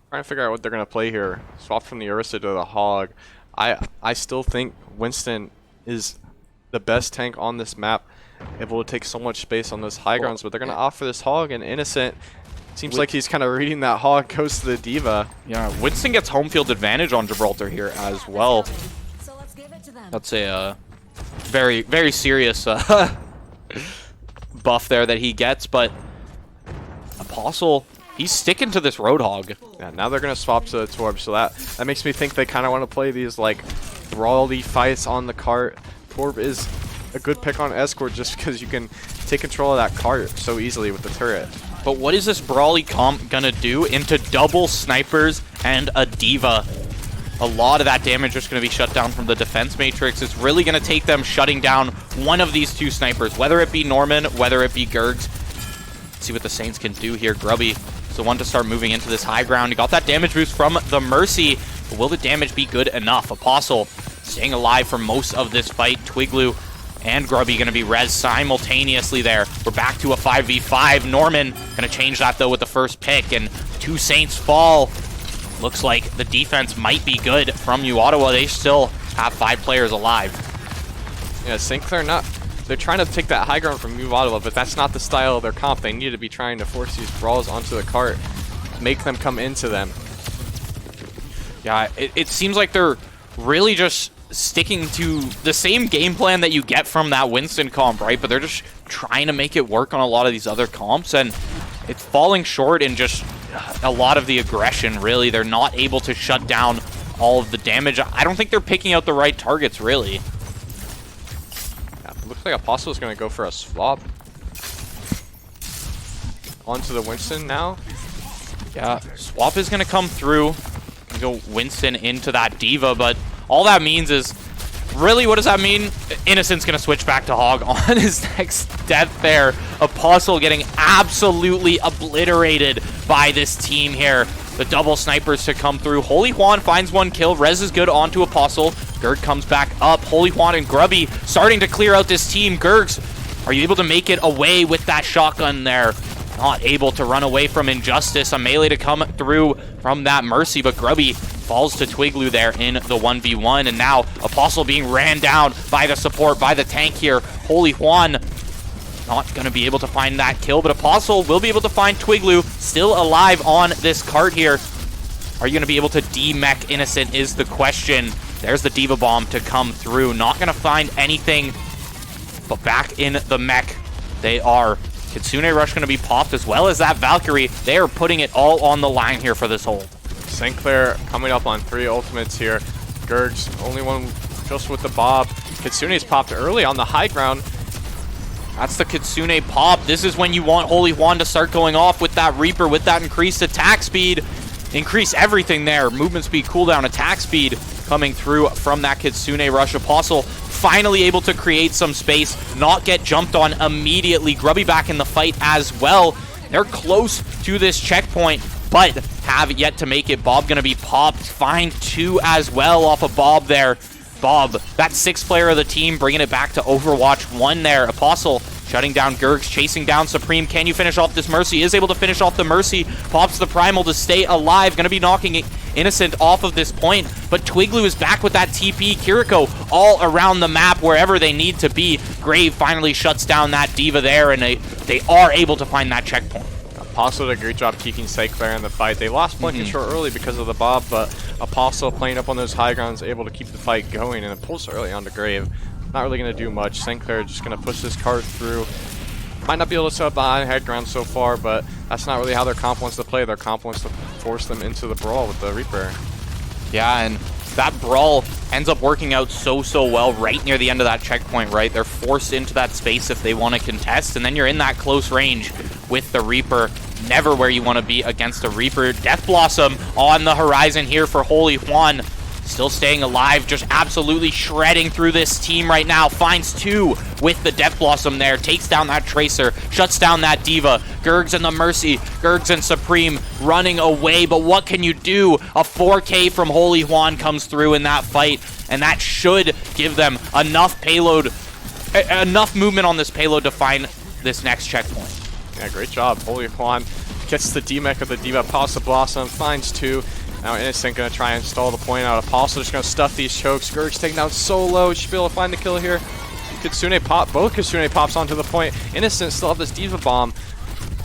trying to figure out what they're going to play here. Swap from the Ursa to the Hog. I still think Winston is the best tank on this map, able to take so much space on those high grounds, but they're going to opt for this Hog, and Innocent seems like he's kind of reading that Hog, goes to the D.Va. Yeah, Winston gets home field advantage on Gibraltar here as well. That's a very, very serious buff there that he gets, but Apostle, he's sticking to this Roadhog. Yeah, now they're going to swap to the Torb, so that makes me think they kind of want to play these, like, brawly fights on the cart. Torb is a good pick on Escort just because you can take control of that cart so easily with the turret. But what is this brawly comp gonna do into double snipers and a D.Va? A lot of that damage is going to be shut down from the defense matrix. It's really going to take them shutting down one of these two snipers, whether it be Norman, whether it be Gergs. Let's see what the Saints can do here. Grubby is the one to start moving into this high ground. He got that damage boost from the Mercy, but will the damage be good enough? Apostle staying alive for most of this fight. Twiglu and Grubby going to be res simultaneously there. We're back to a 5v5. Norman going to change that, though, with the first pick, and two Saints fall. Looks like the defense might be good from Ottawa. They still have 5 players alive. Yeah, St. Clair they're trying to take that high ground from Ottawa, but that's not the style of their comp. They need to be trying to force these brawls onto the cart, make them come into them. Yeah, it seems like they're really just sticking to the same game plan that you get from that Winston comp, right? But they're just trying to make it work on a lot of these other comps, and it's falling short in just a lot of the aggression, really. They're not able to shut down all of the damage. I don't think they're picking out the right targets, really. Yeah, it looks like Apostle is going to go for a swap. Onto the Winston now. Yeah, swap is going to come through. Go Winston into that D.Va, but all that means is, really, what does that mean? Innocent's going to switch back to Hog on his next death there. Apostle getting absolutely obliterated by this team here. The double snipers to come through. Holy Juan finds one kill. Rez is good onto Apostle. Gerg comes back up. Holy Juan and Grubby starting to clear out this team. Gergs, are you able to make it away with that shotgun there? Not able to run away from Injustice. A melee to come through from that Mercy, but Grubby falls to Twiglu there in the 1v1, and now Apostle being ran down by the support, by the tank here. Holy Juan not going to be able to find that kill, but Apostle will be able to find Twiglu still alive on this cart here. Are you going to be able to de-mech Innocent is the question. There's the D.Va bomb to come through. Not going to find anything, but back in the mech they are. Kitsune Rush going to be popped, as well as that Valkyrie. They are putting it all on the line here for this hold. St. Clair coming up on 3 ultimates here. Gergs, only one just with the Bob. Kitsune's popped early on the high ground. That's the Kitsune pop. This is when you want Holy Juan to start going off with that Reaper, with that increased attack speed. Increase everything there. Movement speed, cooldown, attack speed coming through from that Kitsune Rush. Apostle finally able to create some space, not get jumped on immediately. Grubby back in the fight as well. They're close to this checkpoint, but have yet to make it. Bob gonna be popped. Find 2 as well off of Bob there. Bob, that 6th player of the team, bringing it back to Overwatch 1 there. Apostle shutting down Gergs, chasing down Supreme. Can you finish off this Mercy? Is able to finish off the Mercy. Pops the Primal to stay alive. Gonna be knocking Innocent off of this point, but Twiglu is back with that TP. Kiriko all around the map wherever they need to be. Grave finally shuts down that D.Va there, and they are able to find that checkpoint. Apostle did a great job keeping St. Clair in the fight. They lost point control early because of the Bob, but Apostle playing up on those high grounds, able to keep the fight going, and it pulls early onto Grave. Not really going to do much. St. Clair just going to push this card through. Might not be able to set up behind head ground so far, but that's not really how their comp wants to play. Their comp wants to force them into the brawl with the Reaper. Yeah, and that brawl ends up working out so well right near the end of that checkpoint, right? They're forced into that space if they want to contest, and then you're in that close range with the Reaper. Never where you want to be against a Reaper. Death Blossom on the horizon here for Holy Juan. still staying alive, just absolutely shredding through this team right now. Finds 2 with the Death Blossom there, takes down that Tracer, shuts down that Diva. Gergs and the Mercy, Gergs and Supreme running away, but what can you do? A 4K from Holy Juan comes through in that fight, and that should give them enough payload, enough movement on this payload to find this next checkpoint. Yeah, great job. Holy Juan gets the DMEC of the Diva, pops the Blossom, finds 2. Now Innocent gonna try and stall the point out. Apostle just gonna stuff these chokes. Gerg's taking down solo. Should be able to find the kill here. Kitsune pop, both Kitsune pops onto the point. Innocent still have this Diva bomb.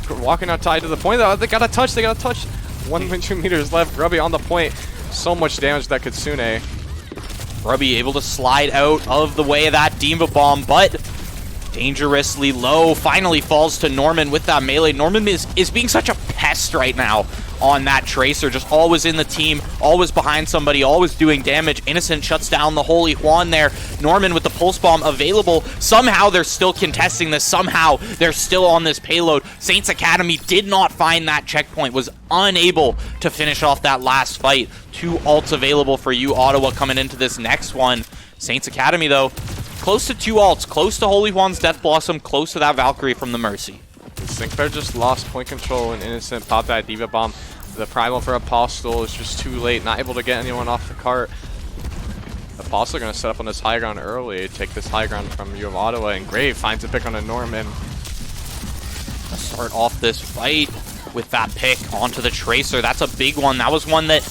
Walking outside to the point. They got a touch. 1.2 meters left. Grubby on the point. So much damage to that Kitsune. Grubby able to slide out of the way of that Diva bomb, but dangerously low. Finally falls to Norman with that melee. Norman is being such a pest right now on that Tracer, just always in the team, always behind somebody, always doing damage. Innocent shuts down the Holy Juan there. Norman with the Pulse Bomb available. Somehow they're still contesting this. Somehow they're still on this payload. Saints Academy did not find that checkpoint, was unable to finish off that last fight. 2 ults available for you, Ottawa, coming into this next one. Saints Academy, though, close to 2 ults, close to Holy Juan's Death Blossom, close to that Valkyrie from the Mercy. Sinclair just lost point control and Innocent popped that Diva bomb. The primal for Apostle is just too late, not able to get anyone off the cart. Apostle going to set up on this high ground early, take this high ground from U of Ottawa, and Grave finds a pick on a Norman. Start off this fight with that pick onto the Tracer. That's a big one. That was one that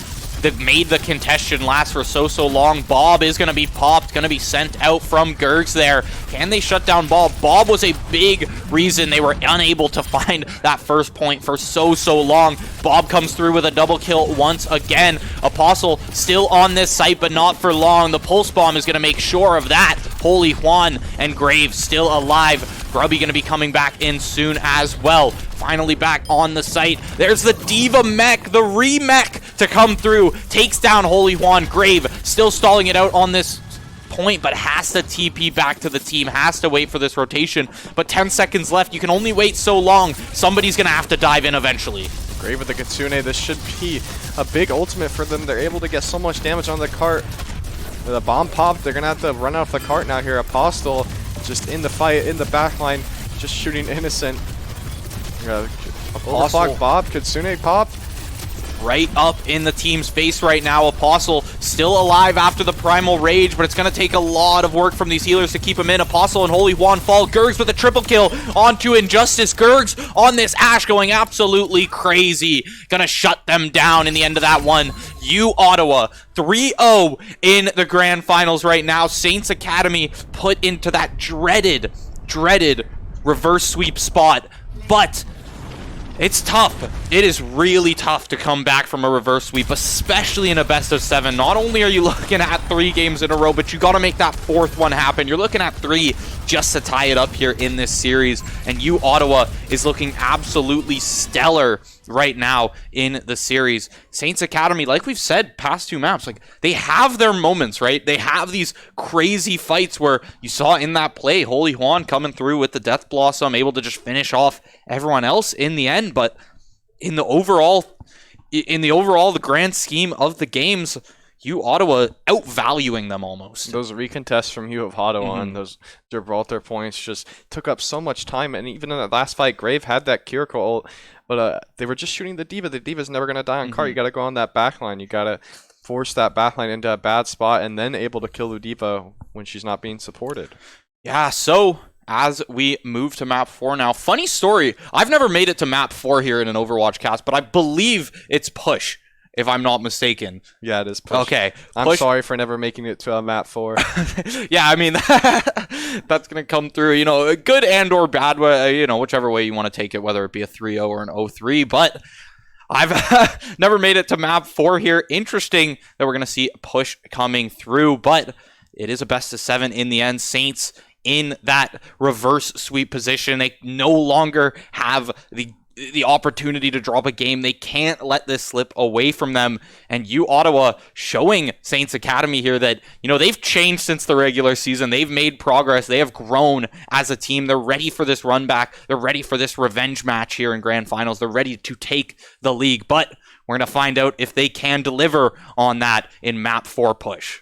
made the contestation last for so long. Bob is going to be popped, going to be sent out from Gergs there. Can they shut down Bob? Bob was a big reason they were unable to find that first point for so long. Bob comes through with a double kill once again. Apostle still on this site, but not for long. The Pulse Bomb is going to make sure of that. Holy Juan and Grave still alive. Grubby going to be coming back in soon as well. Finally back on the site. There's the Diva mech, the re-mech to come through. Takes down Holy Juan. Grave still stalling it out on this point, but has to TP back to the team, has to wait for this rotation. But 10 seconds left. You can only wait so long. Somebody's going to have to dive in eventually. Grave with the Kitsune. This should be a big ultimate for them. They're able to get so much damage on the cart. The bomb popped. They're going to have to run off the cart now here. Apostle just in the fight, in the backline, just shooting Innocent. Apostle Bob, Kitsune popped. Right up in the team's face right now. Apostle still alive after the Primal Rage, but it's going to take a lot of work from these healers to keep him in. Apostle and Holy Juan fall. Gergs with a triple kill onto Injustice. Gergs on this Ashe going absolutely crazy. Going to shut them down in the end of that one. U Ottawa 3-0 in the grand finals right now. Saints Academy put into that dreaded reverse sweep spot, but it's tough. It is really tough to come back from a reverse sweep, especially in a best of 7. Not only are you looking at 3 games in a row, but you got to make that 4th one happen. You're looking at 3 just to tie it up here in this series, and U Ottawa is looking absolutely stellar right now in the series. Saints Academy, like we've said past 2 maps, like they have their moments, right? They have these crazy fights where you saw in that play Holy Juan coming through with the Death Blossom, able to just finish off everyone else in the end. But in the overall, the grand scheme of the games, U Ottawa outvaluing them almost. Those recontests from U of Ottawa and those Gibraltar points just took up so much time. And even in that last fight, Grave had that Kiriko ult, but they were just shooting the Diva. The Diva's never going to die on cart. You got to go on that backline. You got to force that backline into a bad spot and then able to kill the Diva when she's not being supported. Yeah, so as we move to map 4 now, funny story, I've never made it to map 4 here in an Overwatch cast, but I believe it's push, if I'm not mistaken. Yeah, it is push. Okay. I'm sorry for never making it to a map 4. Yeah, I mean, that's going to come through, you know, a good and or bad way, you know, whichever way you want to take it, whether it be a 3-0 or an 0-3, but I've never made it to map 4 here. Interesting that we're going to see push coming through, but it is a best of 7 in the end. Saints in that reverse sweep position. They no longer have the opportunity to drop a game. They can't let this slip away from them. And U Ottawa showing Saints Academy here that, you know, they've changed since the regular season. They've made progress. They have grown as a team. They're ready for this run back. They're ready for this revenge match here in grand finals. They're ready to take the league. But We're going to find out if they can deliver on that in Map 4 Push.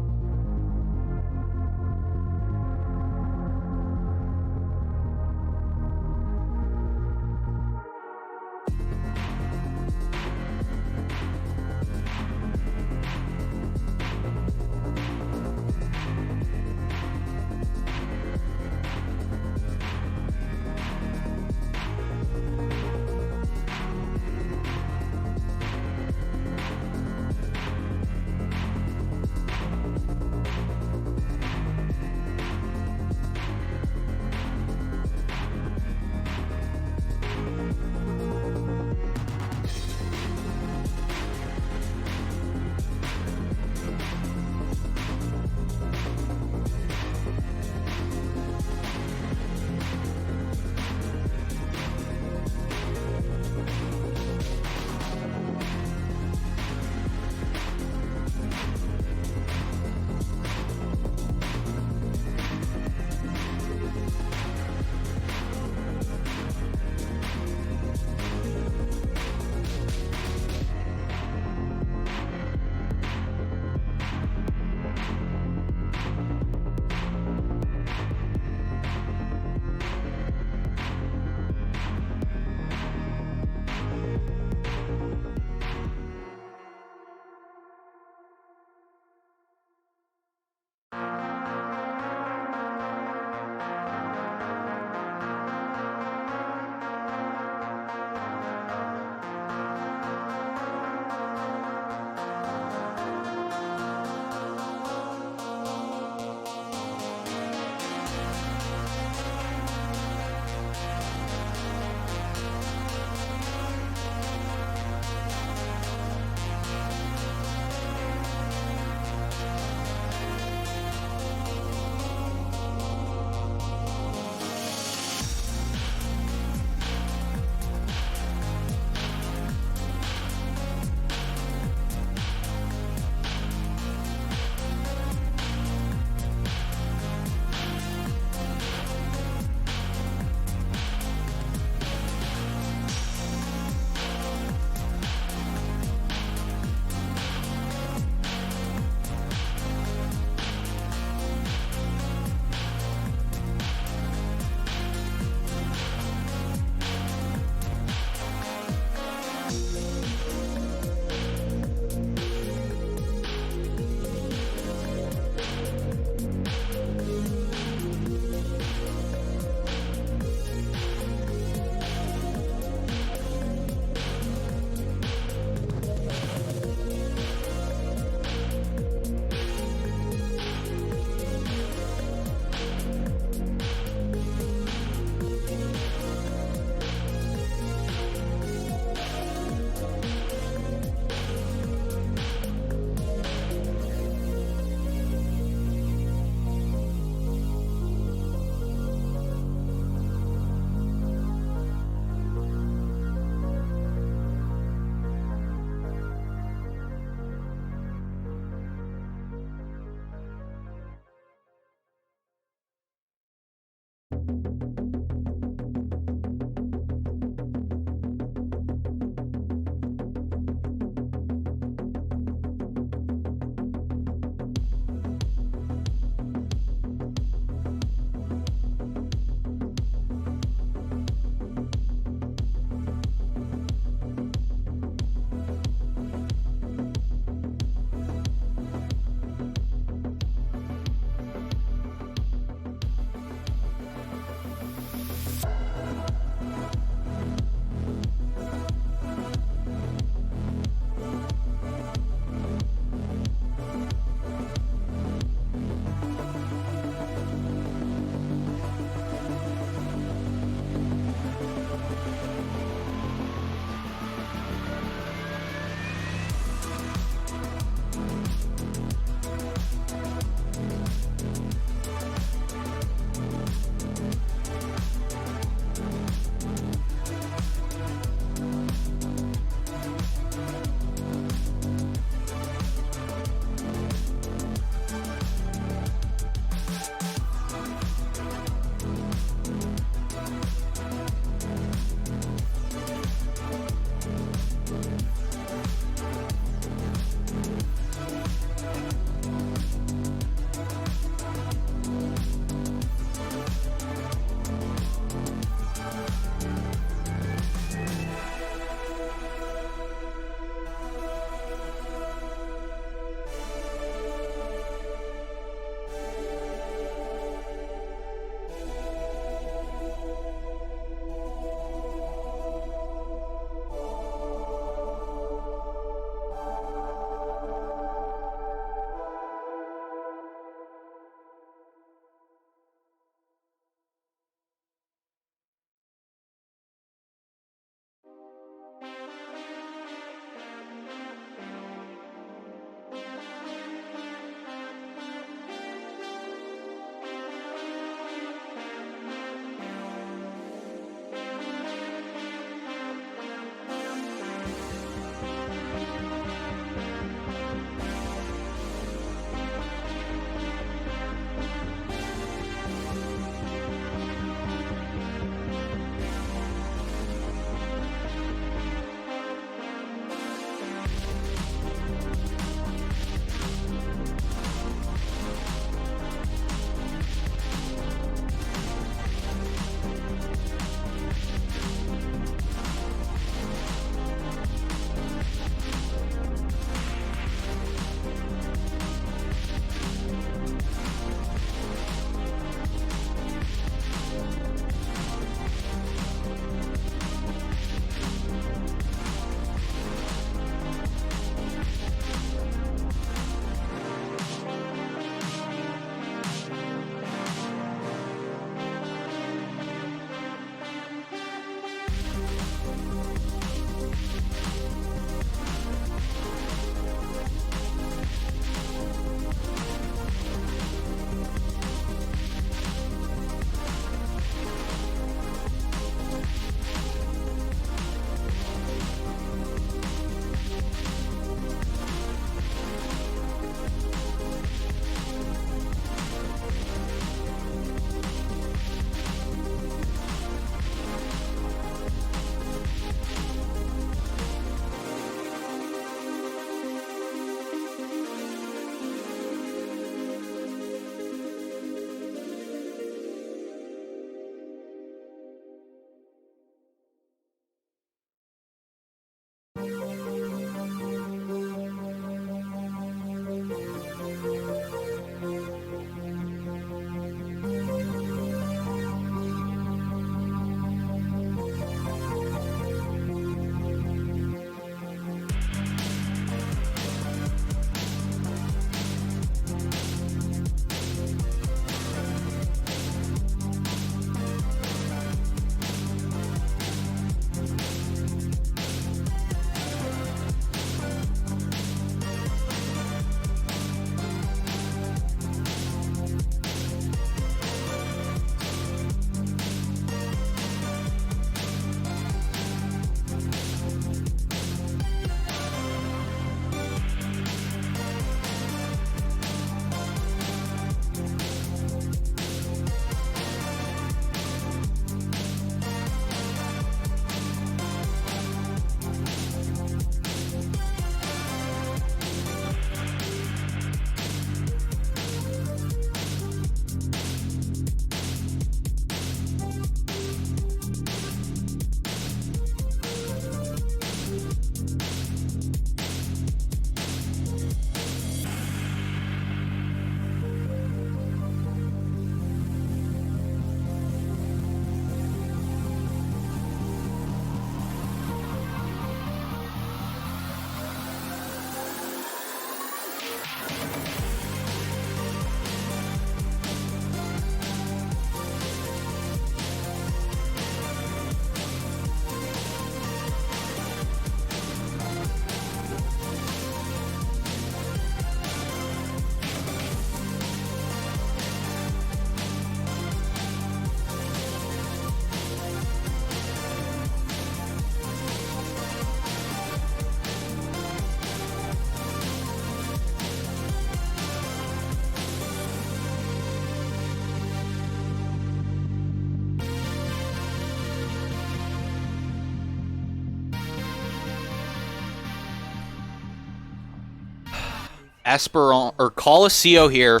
Coliseo here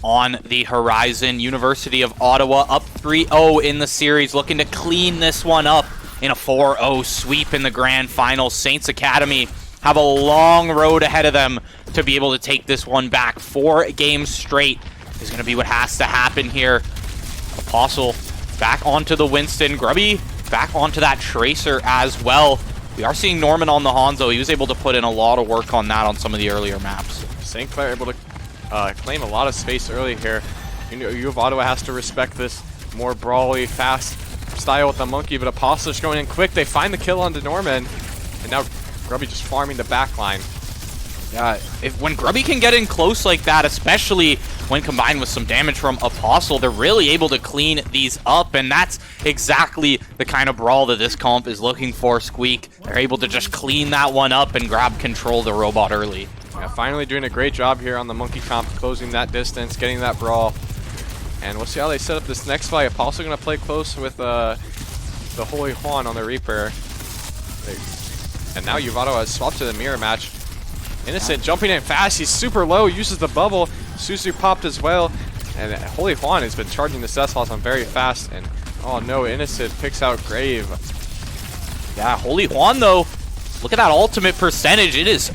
on the horizon. University of Ottawa up 3-0 in the series, looking to clean this one up in a 4-0 sweep in the grand final. Saints Academy have a long road ahead of them to be able to take this one back. 4 games straight is going to be what has to happen here. Apostle back onto the Winston. Grubby back onto that Tracer as well. We are seeing Norman on the Hanzo. He was able to put in a lot of work on that on some of the earlier maps. St. Clair able to claim a lot of space early here. You know, U of Ottawa has to respect this more brawly, fast style with the monkey, but Apostle is going in quick. They find the kill onto Norman, and now Grubby just farming the back line. Yeah, when Grubby can get in close like that, especially when combined with some damage from Apostle, they're really able to clean these up, and that's exactly the kind of brawl that this comp is looking for, Squeak. They're able to just clean that one up and grab control of the robot early. Yeah, finally doing a great job here on the monkey comp, closing that distance, getting that brawl. And we'll see how they set up this next fight. Apostle going to play close with the Holy Juan on the Reaper. And now U of Ottawa has swapped to the mirror match. Innocent jumping in fast. He's super low, uses the bubble. Suzu popped as well. And Holy Juan has been charging the Cessloss on very fast. And oh no, Innocent picks out Grave. Yeah, Holy Juan though, look at that ultimate percentage. It is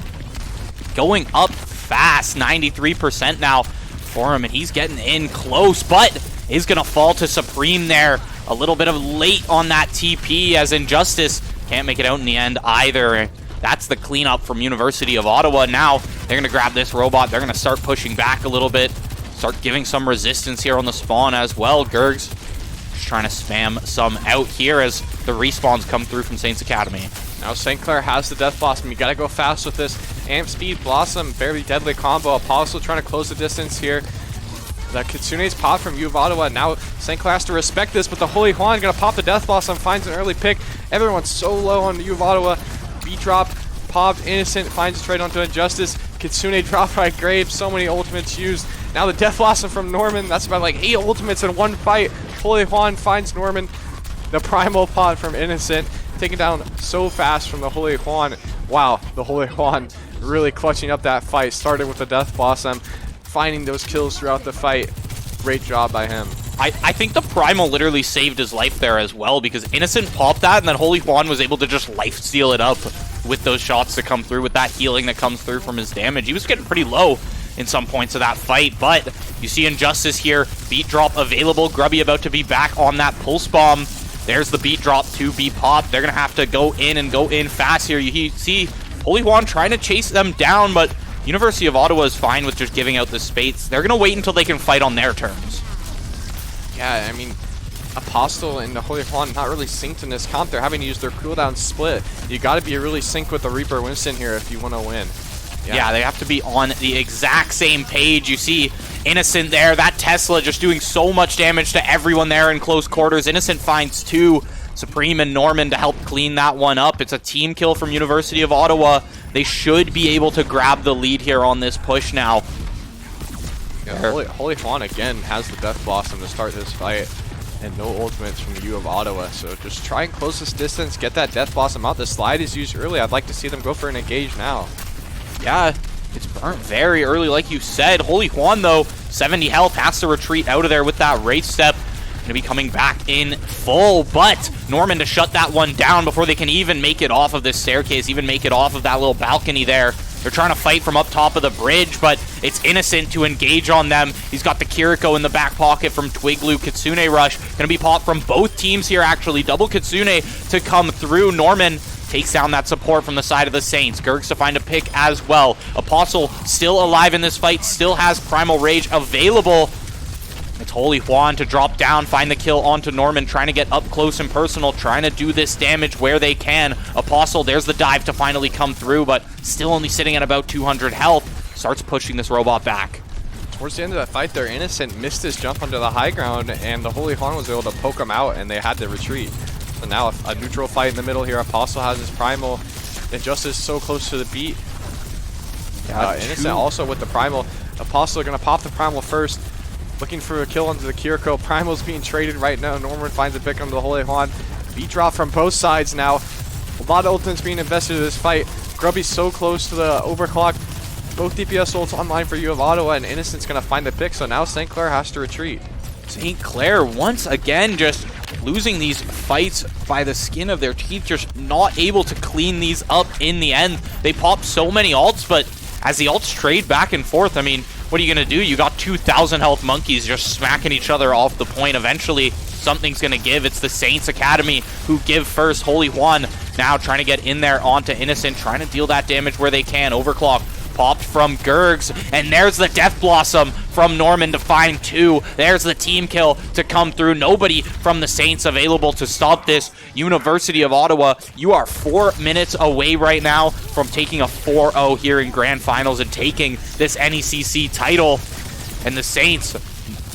going up fast. 93% now for him, and he's getting in close, but is going to fall to Supreme there. A little bit of late on that TP, as Injustice can't make it out in the end either. That's the cleanup from University of Ottawa. Now they're going to grab this robot. They're going to start pushing back a little bit, start giving some resistance here on the spawn as well. Gergs just trying to spam some out here as the respawns come through from Saints Academy. Now St. Clair has the Death Blossom. You got to go fast with this. Amp Speed Blossom, very deadly combo. Apostle trying to close the distance here. The Kitsune's pop from U of Ottawa. Now St. Clair has to respect this, but the Holy Juan going to pop the Death Blossom, finds an early pick. Everyone's so low on U of Ottawa. B-drop, popped, Innocent, finds it straight onto Injustice. Kitsune dropped by Grave, so many ultimates used. Now the Death Blossom from Norman. That's about like 8 ultimates in one fight. Holy Juan finds Norman. The Primal Pod from Innocent, taken down so fast from the Holy Juan. Wow, the Holy Juan really clutching up that fight. Started with the Death Blossom, finding those kills throughout the fight. Great job by him. I think the Primal literally saved his life there as well, because Innocent popped that, and then Holy Juan was able to just life-steal it up with those shots that come through, with that healing that comes through from his damage. He was getting pretty low in some points of that fight, but you see Injustice here. Beat drop available. Grubby about to be back on that pulse bomb. There's the beat drop to be popped. They're going to have to go in fast here. You see Holy Juan trying to chase them down, but University of Ottawa is fine with just giving out the space. They're going to wait until they can fight on their terms. Yeah, I mean, Apostle and the Holy Juan not really synced in this comp. They're having to use their cooldown split. You got to be really synced with the Reaper Winston here if you want to win. Yeah, they have to be on the exact same page. You see Innocent there, that Tesla just doing so much damage to everyone there in close quarters. Innocent finds 2, Supreme and Norman, to help clean that one up. It's a team kill from University of Ottawa. They should be able to grab the lead here on this push now. Yeah, Holy Juan again has the Death Blossom to start this fight, and no ultimates from U of Ottawa. So just try and close this distance, get that Death Blossom out. The slide is used early. I'd like to see them go for an engage now. Yeah, it's burnt very early, like you said. Holy Juan, though, 70 health, has to retreat out of there with that Wraith Step. Going to be coming back in full, but Norman to shut that one down before they can even make it off of this staircase, even make it off of that little balcony there. They're trying to fight from up top of the bridge, but it's Innocent to engage on them. He's got the Kiriko in the back pocket from Twiglu. Kitsune Rush going to be popped from both teams here, actually. Double Kitsune to come through. Norman takes down that support from the side of the Saints. Gergs to find a pick as well. Apostle still alive in this fight, still has Primal Rage available. It's Holy Juan to drop down, find the kill onto Norman, trying to get up close and personal, trying to do this damage where they can. Apostle, there's the dive to finally come through, but still only sitting at about 200 health. Starts pushing this robot back. Towards the end of that fight there, Innocent missed his jump onto the high ground, and the Holy Juan was able to poke him out, and they had to retreat. So now a neutral fight in the middle here. Apostle has his Primal. Injustice so close to the beat. Innocent also with the Primal. Apostle going to pop the Primal first. Looking for a kill onto the Kiriko. Primal's being traded right now. Norman finds a pick onto the Holy Juan. Beat drop from both sides now. A lot of ultimates being invested in this fight. Grubby's so close to the overclock. Both DPS ults online for U of Ottawa, and Innocent's going to find the pick, so now St. Clair has to retreat. St. Clair once again just losing these fights by the skin of their teeth, just not able to clean these up in the end. They pop so many ults, but as the ults trade back and forth, I mean, what are you going to do? You got 2,000 health monkeys just smacking each other off the point. Eventually, something's going to give. It's the Saints Academy who give first. Holy Juan now trying to get in there onto Innocent, trying to deal that damage where they can. Overclock popped from Gergs, and there's the Death Blossom from Norman to find 2. There's the team kill to come through. Nobody from the Saints available to stop this. University of Ottawa, you are 4 minutes away right now from taking a 4-0 here in Grand Finals and taking this NECC title. And the Saints,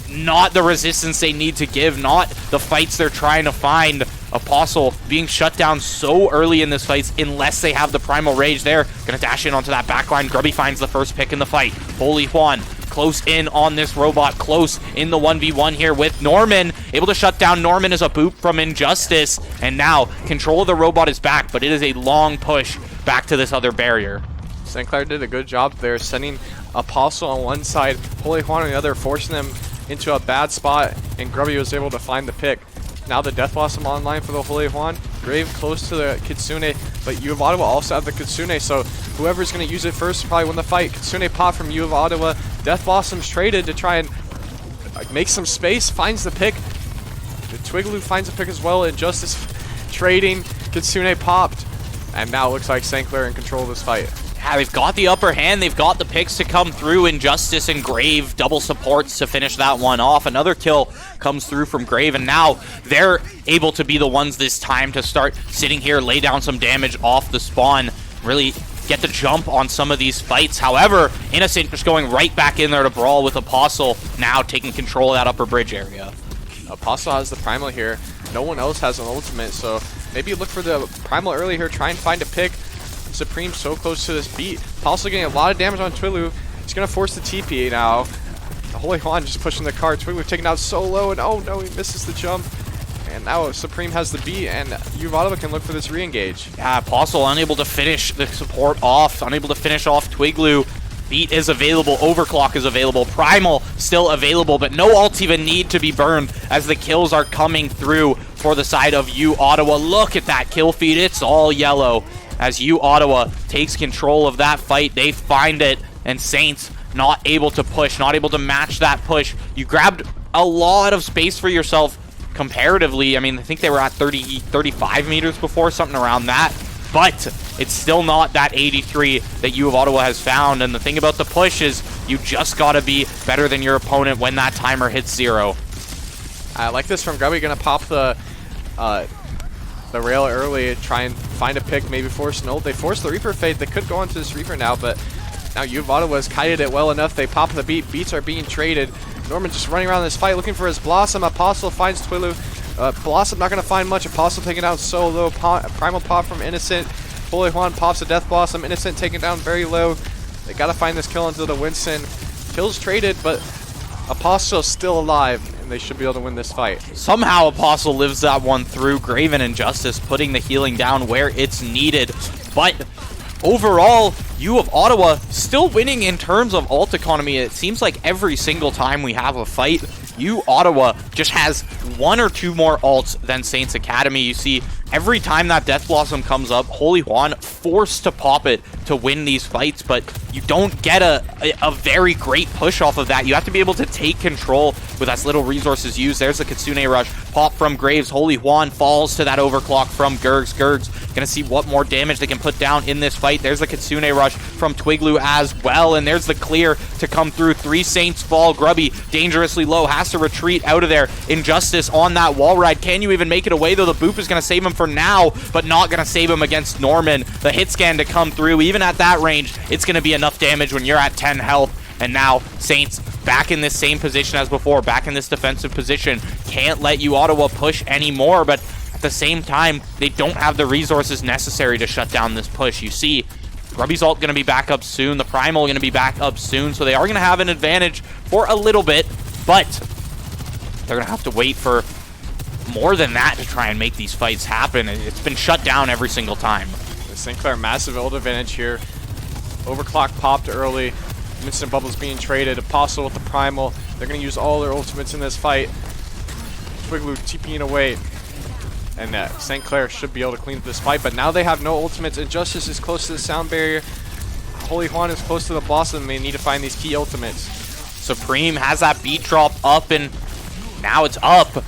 not the resistance they need to give, not the fights they're trying to find. Apostle being shut down so early in this fight unless they have the Primal Rage there. Gonna dash in onto that backline. Grubby finds the first pick in the fight. Holy Juan close in on this robot, close in the 1v1 here with Norman. Able to shut down Norman as a boop from Injustice. And now control of the robot is back, but it is a long push back to this other barrier. St. Clair did a good job there, sending Apostle on one side, Holy Juan on the other, forcing them into a bad spot, and Grubby was able to find the pick. Now the Death Blossom online for the Holy Juan. Grave close to the Kitsune, but U of Ottawa also have the Kitsune, so whoever's going to use it first will probably win the fight. Kitsune pop from U of Ottawa. Death Blossom's traded to try and make some space, finds the pick. The Twigloo finds the pick as well. Injustice trading. Kitsune popped, and now it looks like St. Clair in control of this fight. Yeah, they've got the upper hand. They've got the picks to come through. Injustice and Grave double supports to finish that one off. Another kill comes through from Grave, and now they're able to be the ones this time to start sitting here, lay down some damage off the spawn, really get the jump on some of these fights. However, Innocent just going right back in there to brawl with Apostle, now taking control of that upper bridge area. Apostle has the Primal here. No one else has an ultimate, so maybe look for the Primal early here, try and find a pick. Supreme so close to this beat. Apostle getting a lot of damage on Twigloo. He's going to force the TP now. Holy Juan just pushing the card. Twigloo taken out so low, and oh no, he misses the jump. And now Supreme has the beat, and U of Ottawa can look for this re-engage. Yeah, Apostle unable to finish the support off, unable to finish off Twigloo. Beat is available, Overclock is available, Primal still available, but no ults even need to be burned as the kills are coming through for the side of U Ottawa. Look at that kill feed, it's all yellow. As U Ottawa takes control of that fight, they find it, and Saints not able to push, not able to match that push. You grabbed a lot of space for yourself comparatively. I mean, I think they were at 35 meters before, something around that, but it's still not that 83 that U of Ottawa has found. And the thing about the push is you just gotta be better than your opponent when that timer hits 0. I like this from Grubby, gonna pop the rail early, try and find a pick, maybe force an ult. They force the Reaper fade. They could go into this Reaper now, but now U of Ottawa has kited it well enough. They pop the beat. Beats are being traded. Norman just running around this fight looking for his Blossom. Apostle finds Twigloo. Blossom not going to find much. Apostle taken down so low. Primal pop from Innocent. Holy Juan pops a Death Blossom. Innocent taken down very low. They got to find this kill into the Winston. Kills traded, but Apostle still alive, and they should be able to win this fight. Somehow Apostle lives that one through. Grave and Injustice putting the healing down where it's needed. But overall, U of Ottawa still winning in terms of ult economy. It seems like every single time we have a fight, U Ottawa just has 1 or 2 more ults than Saints Academy. You see, every time that Death Blossom comes up, Holy Juan forced to pop it to win these fights, but you don't get a very great push off of that. You have to be able to take control with as little resources used. There's the Kitsune Rush. Pop from Graves. Holy Juan falls to that Overclock from Gergs. Gergs gonna see what more damage they can put down in this fight. There's the Kitsune Rush from Twigloo as well, and there's the clear to come through. 3 Saints fall. Grubby dangerously low, has to retreat out of there. Injustice on that wall ride. Can you even make it away, though? The boop is gonna save him for now, but not gonna save him against Norman. The hit scan to come through. Even at that range, it's gonna be enough damage when you're at 10 health. And now Saints back in this same position as before, back in this defensive position. Can't let U Ottawa push anymore, but at the same time, they don't have the resources necessary to shut down this push. You see, Grubby's ult going to be back up soon. The Primal going to be back up soon, so they are going to have an advantage for a little bit, but they're going to have to wait for more than that to try and make these fights happen. It's been shut down every single time. The St. Clair massive ult advantage here. Overclock popped early. Instant Bubble's being traded. Apostle with the Primal. They're going to use all their ultimates in this fight. Twigloo TPing away. And St. Clair should be able to clean up this fight, but now they have no ultimates. Injustice is close to the sound barrier. Holy Juan is close to the boss, and they need to find these key ultimates. Supreme has that beat drop up, and now it's up.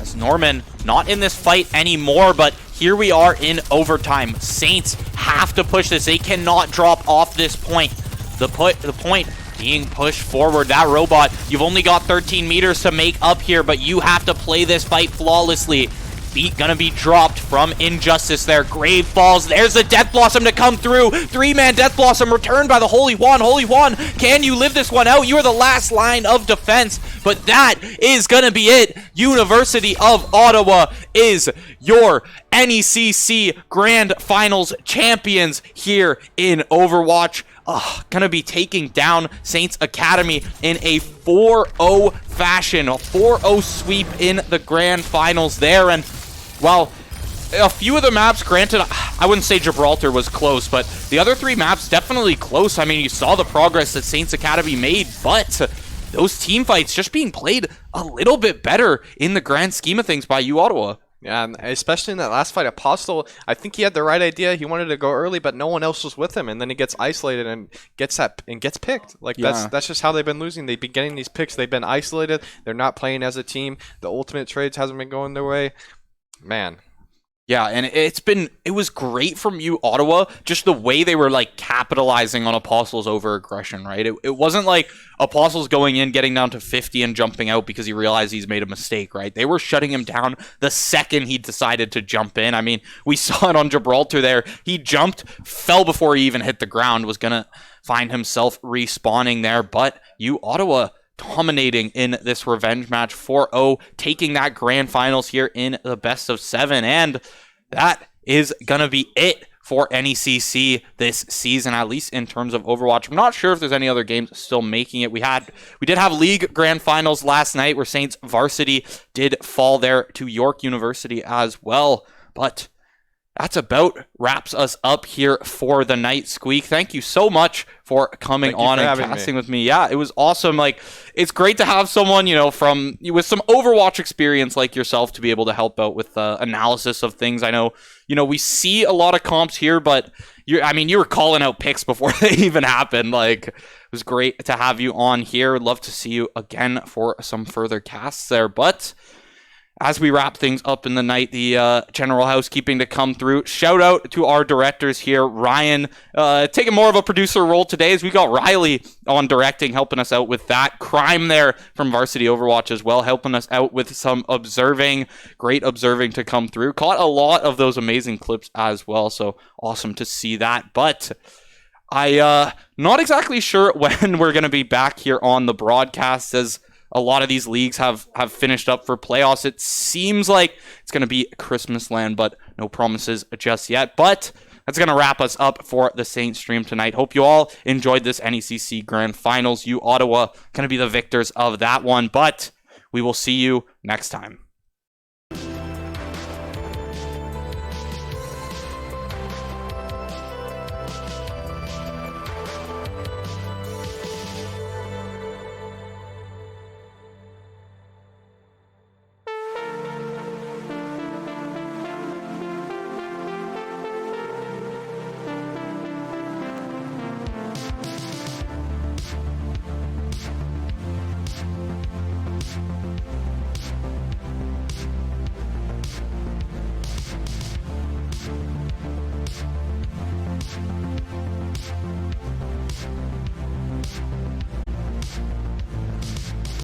As Norman not in this fight anymore, but here we are in overtime. Saints have to push this. They cannot drop off this point. The point being pushed forward. That robot, you've only got 13 meters to make up here, but you have to play this fight flawlessly. Beat gonna be dropped from Injustice there. Grave falls. There's the Death Blossom to come through. 3-man Death Blossom returned by the Holy Juan. Holy Juan, can you live this one out? You are the last line of defense, but that is gonna be it. University of Ottawa is your NECC Grand Finals champions here in Overwatch. Gonna be taking down Saints Academy in a 4-0 fashion. A 4-0 sweep in the Grand Finals there. And, well, a few of the maps, granted, I wouldn't say Gibraltar was close, but the other 3 maps definitely close. I mean, you saw the progress that Saints Academy made, but those team fights just being played a little bit better in the grand scheme of things by U Ottawa. Yeah, and especially in that last fight, Apostle, I think he had the right idea. He wanted to go early, but no one else was with him, and then he gets isolated and gets picked. Like, Yeah. that's just how they've been losing. They've been getting these picks. They've been isolated. They're not playing as a team. The ultimate trades hasn't been going their way. Man. Yeah, and it was great from you, Ottawa, just the way they were, like, capitalizing on Apostle's over-aggression, right? It wasn't like Apostle's going in, getting down to 50 and jumping out because he realized he's made a mistake, right? They were shutting him down the second he decided to jump in. I mean, we saw it on Gibraltar there. He jumped, fell before he even hit the ground, was going to find himself respawning there, but you, Ottawa, dominating in this revenge match, 4-0, taking that grand finals here in the best of 7, and that is gonna be it for NECC this season, at least in terms of Overwatch. I'm not sure if there's any other games still making it. We did have league grand finals last night where Saints varsity did fall there to York University as well, but that's about wraps us up here for the night. Squeak, thank you so much for coming on and casting with me. Yeah, it was awesome. Like, it's great to have someone, with some Overwatch experience like yourself to be able to help out with analysis of things. I know, we see a lot of comps here, but you were calling out picks before they even happened. Like, it was great to have you on here. Love to see you again for some further casts there, but as we wrap things up in the night, the general housekeeping to come through. Shout out to our directors here. Ryan, taking more of a producer role today as we got Riley on directing, helping us out with that. Crime there from Varsity Overwatch as well, helping us out with some observing. Great observing to come through. Caught a lot of those amazing clips as well, so awesome to see that. But I not exactly sure when we're going to be back here on the broadcast, as a lot of these leagues have finished up for playoffs. It seems like it's going to be Christmas land, but no promises just yet. But that's going to wrap us up for the Saints stream tonight. Hope you all enjoyed this NECC Grand Finals. You, Ottawa, going to be the victors of that one, but we will see you next time.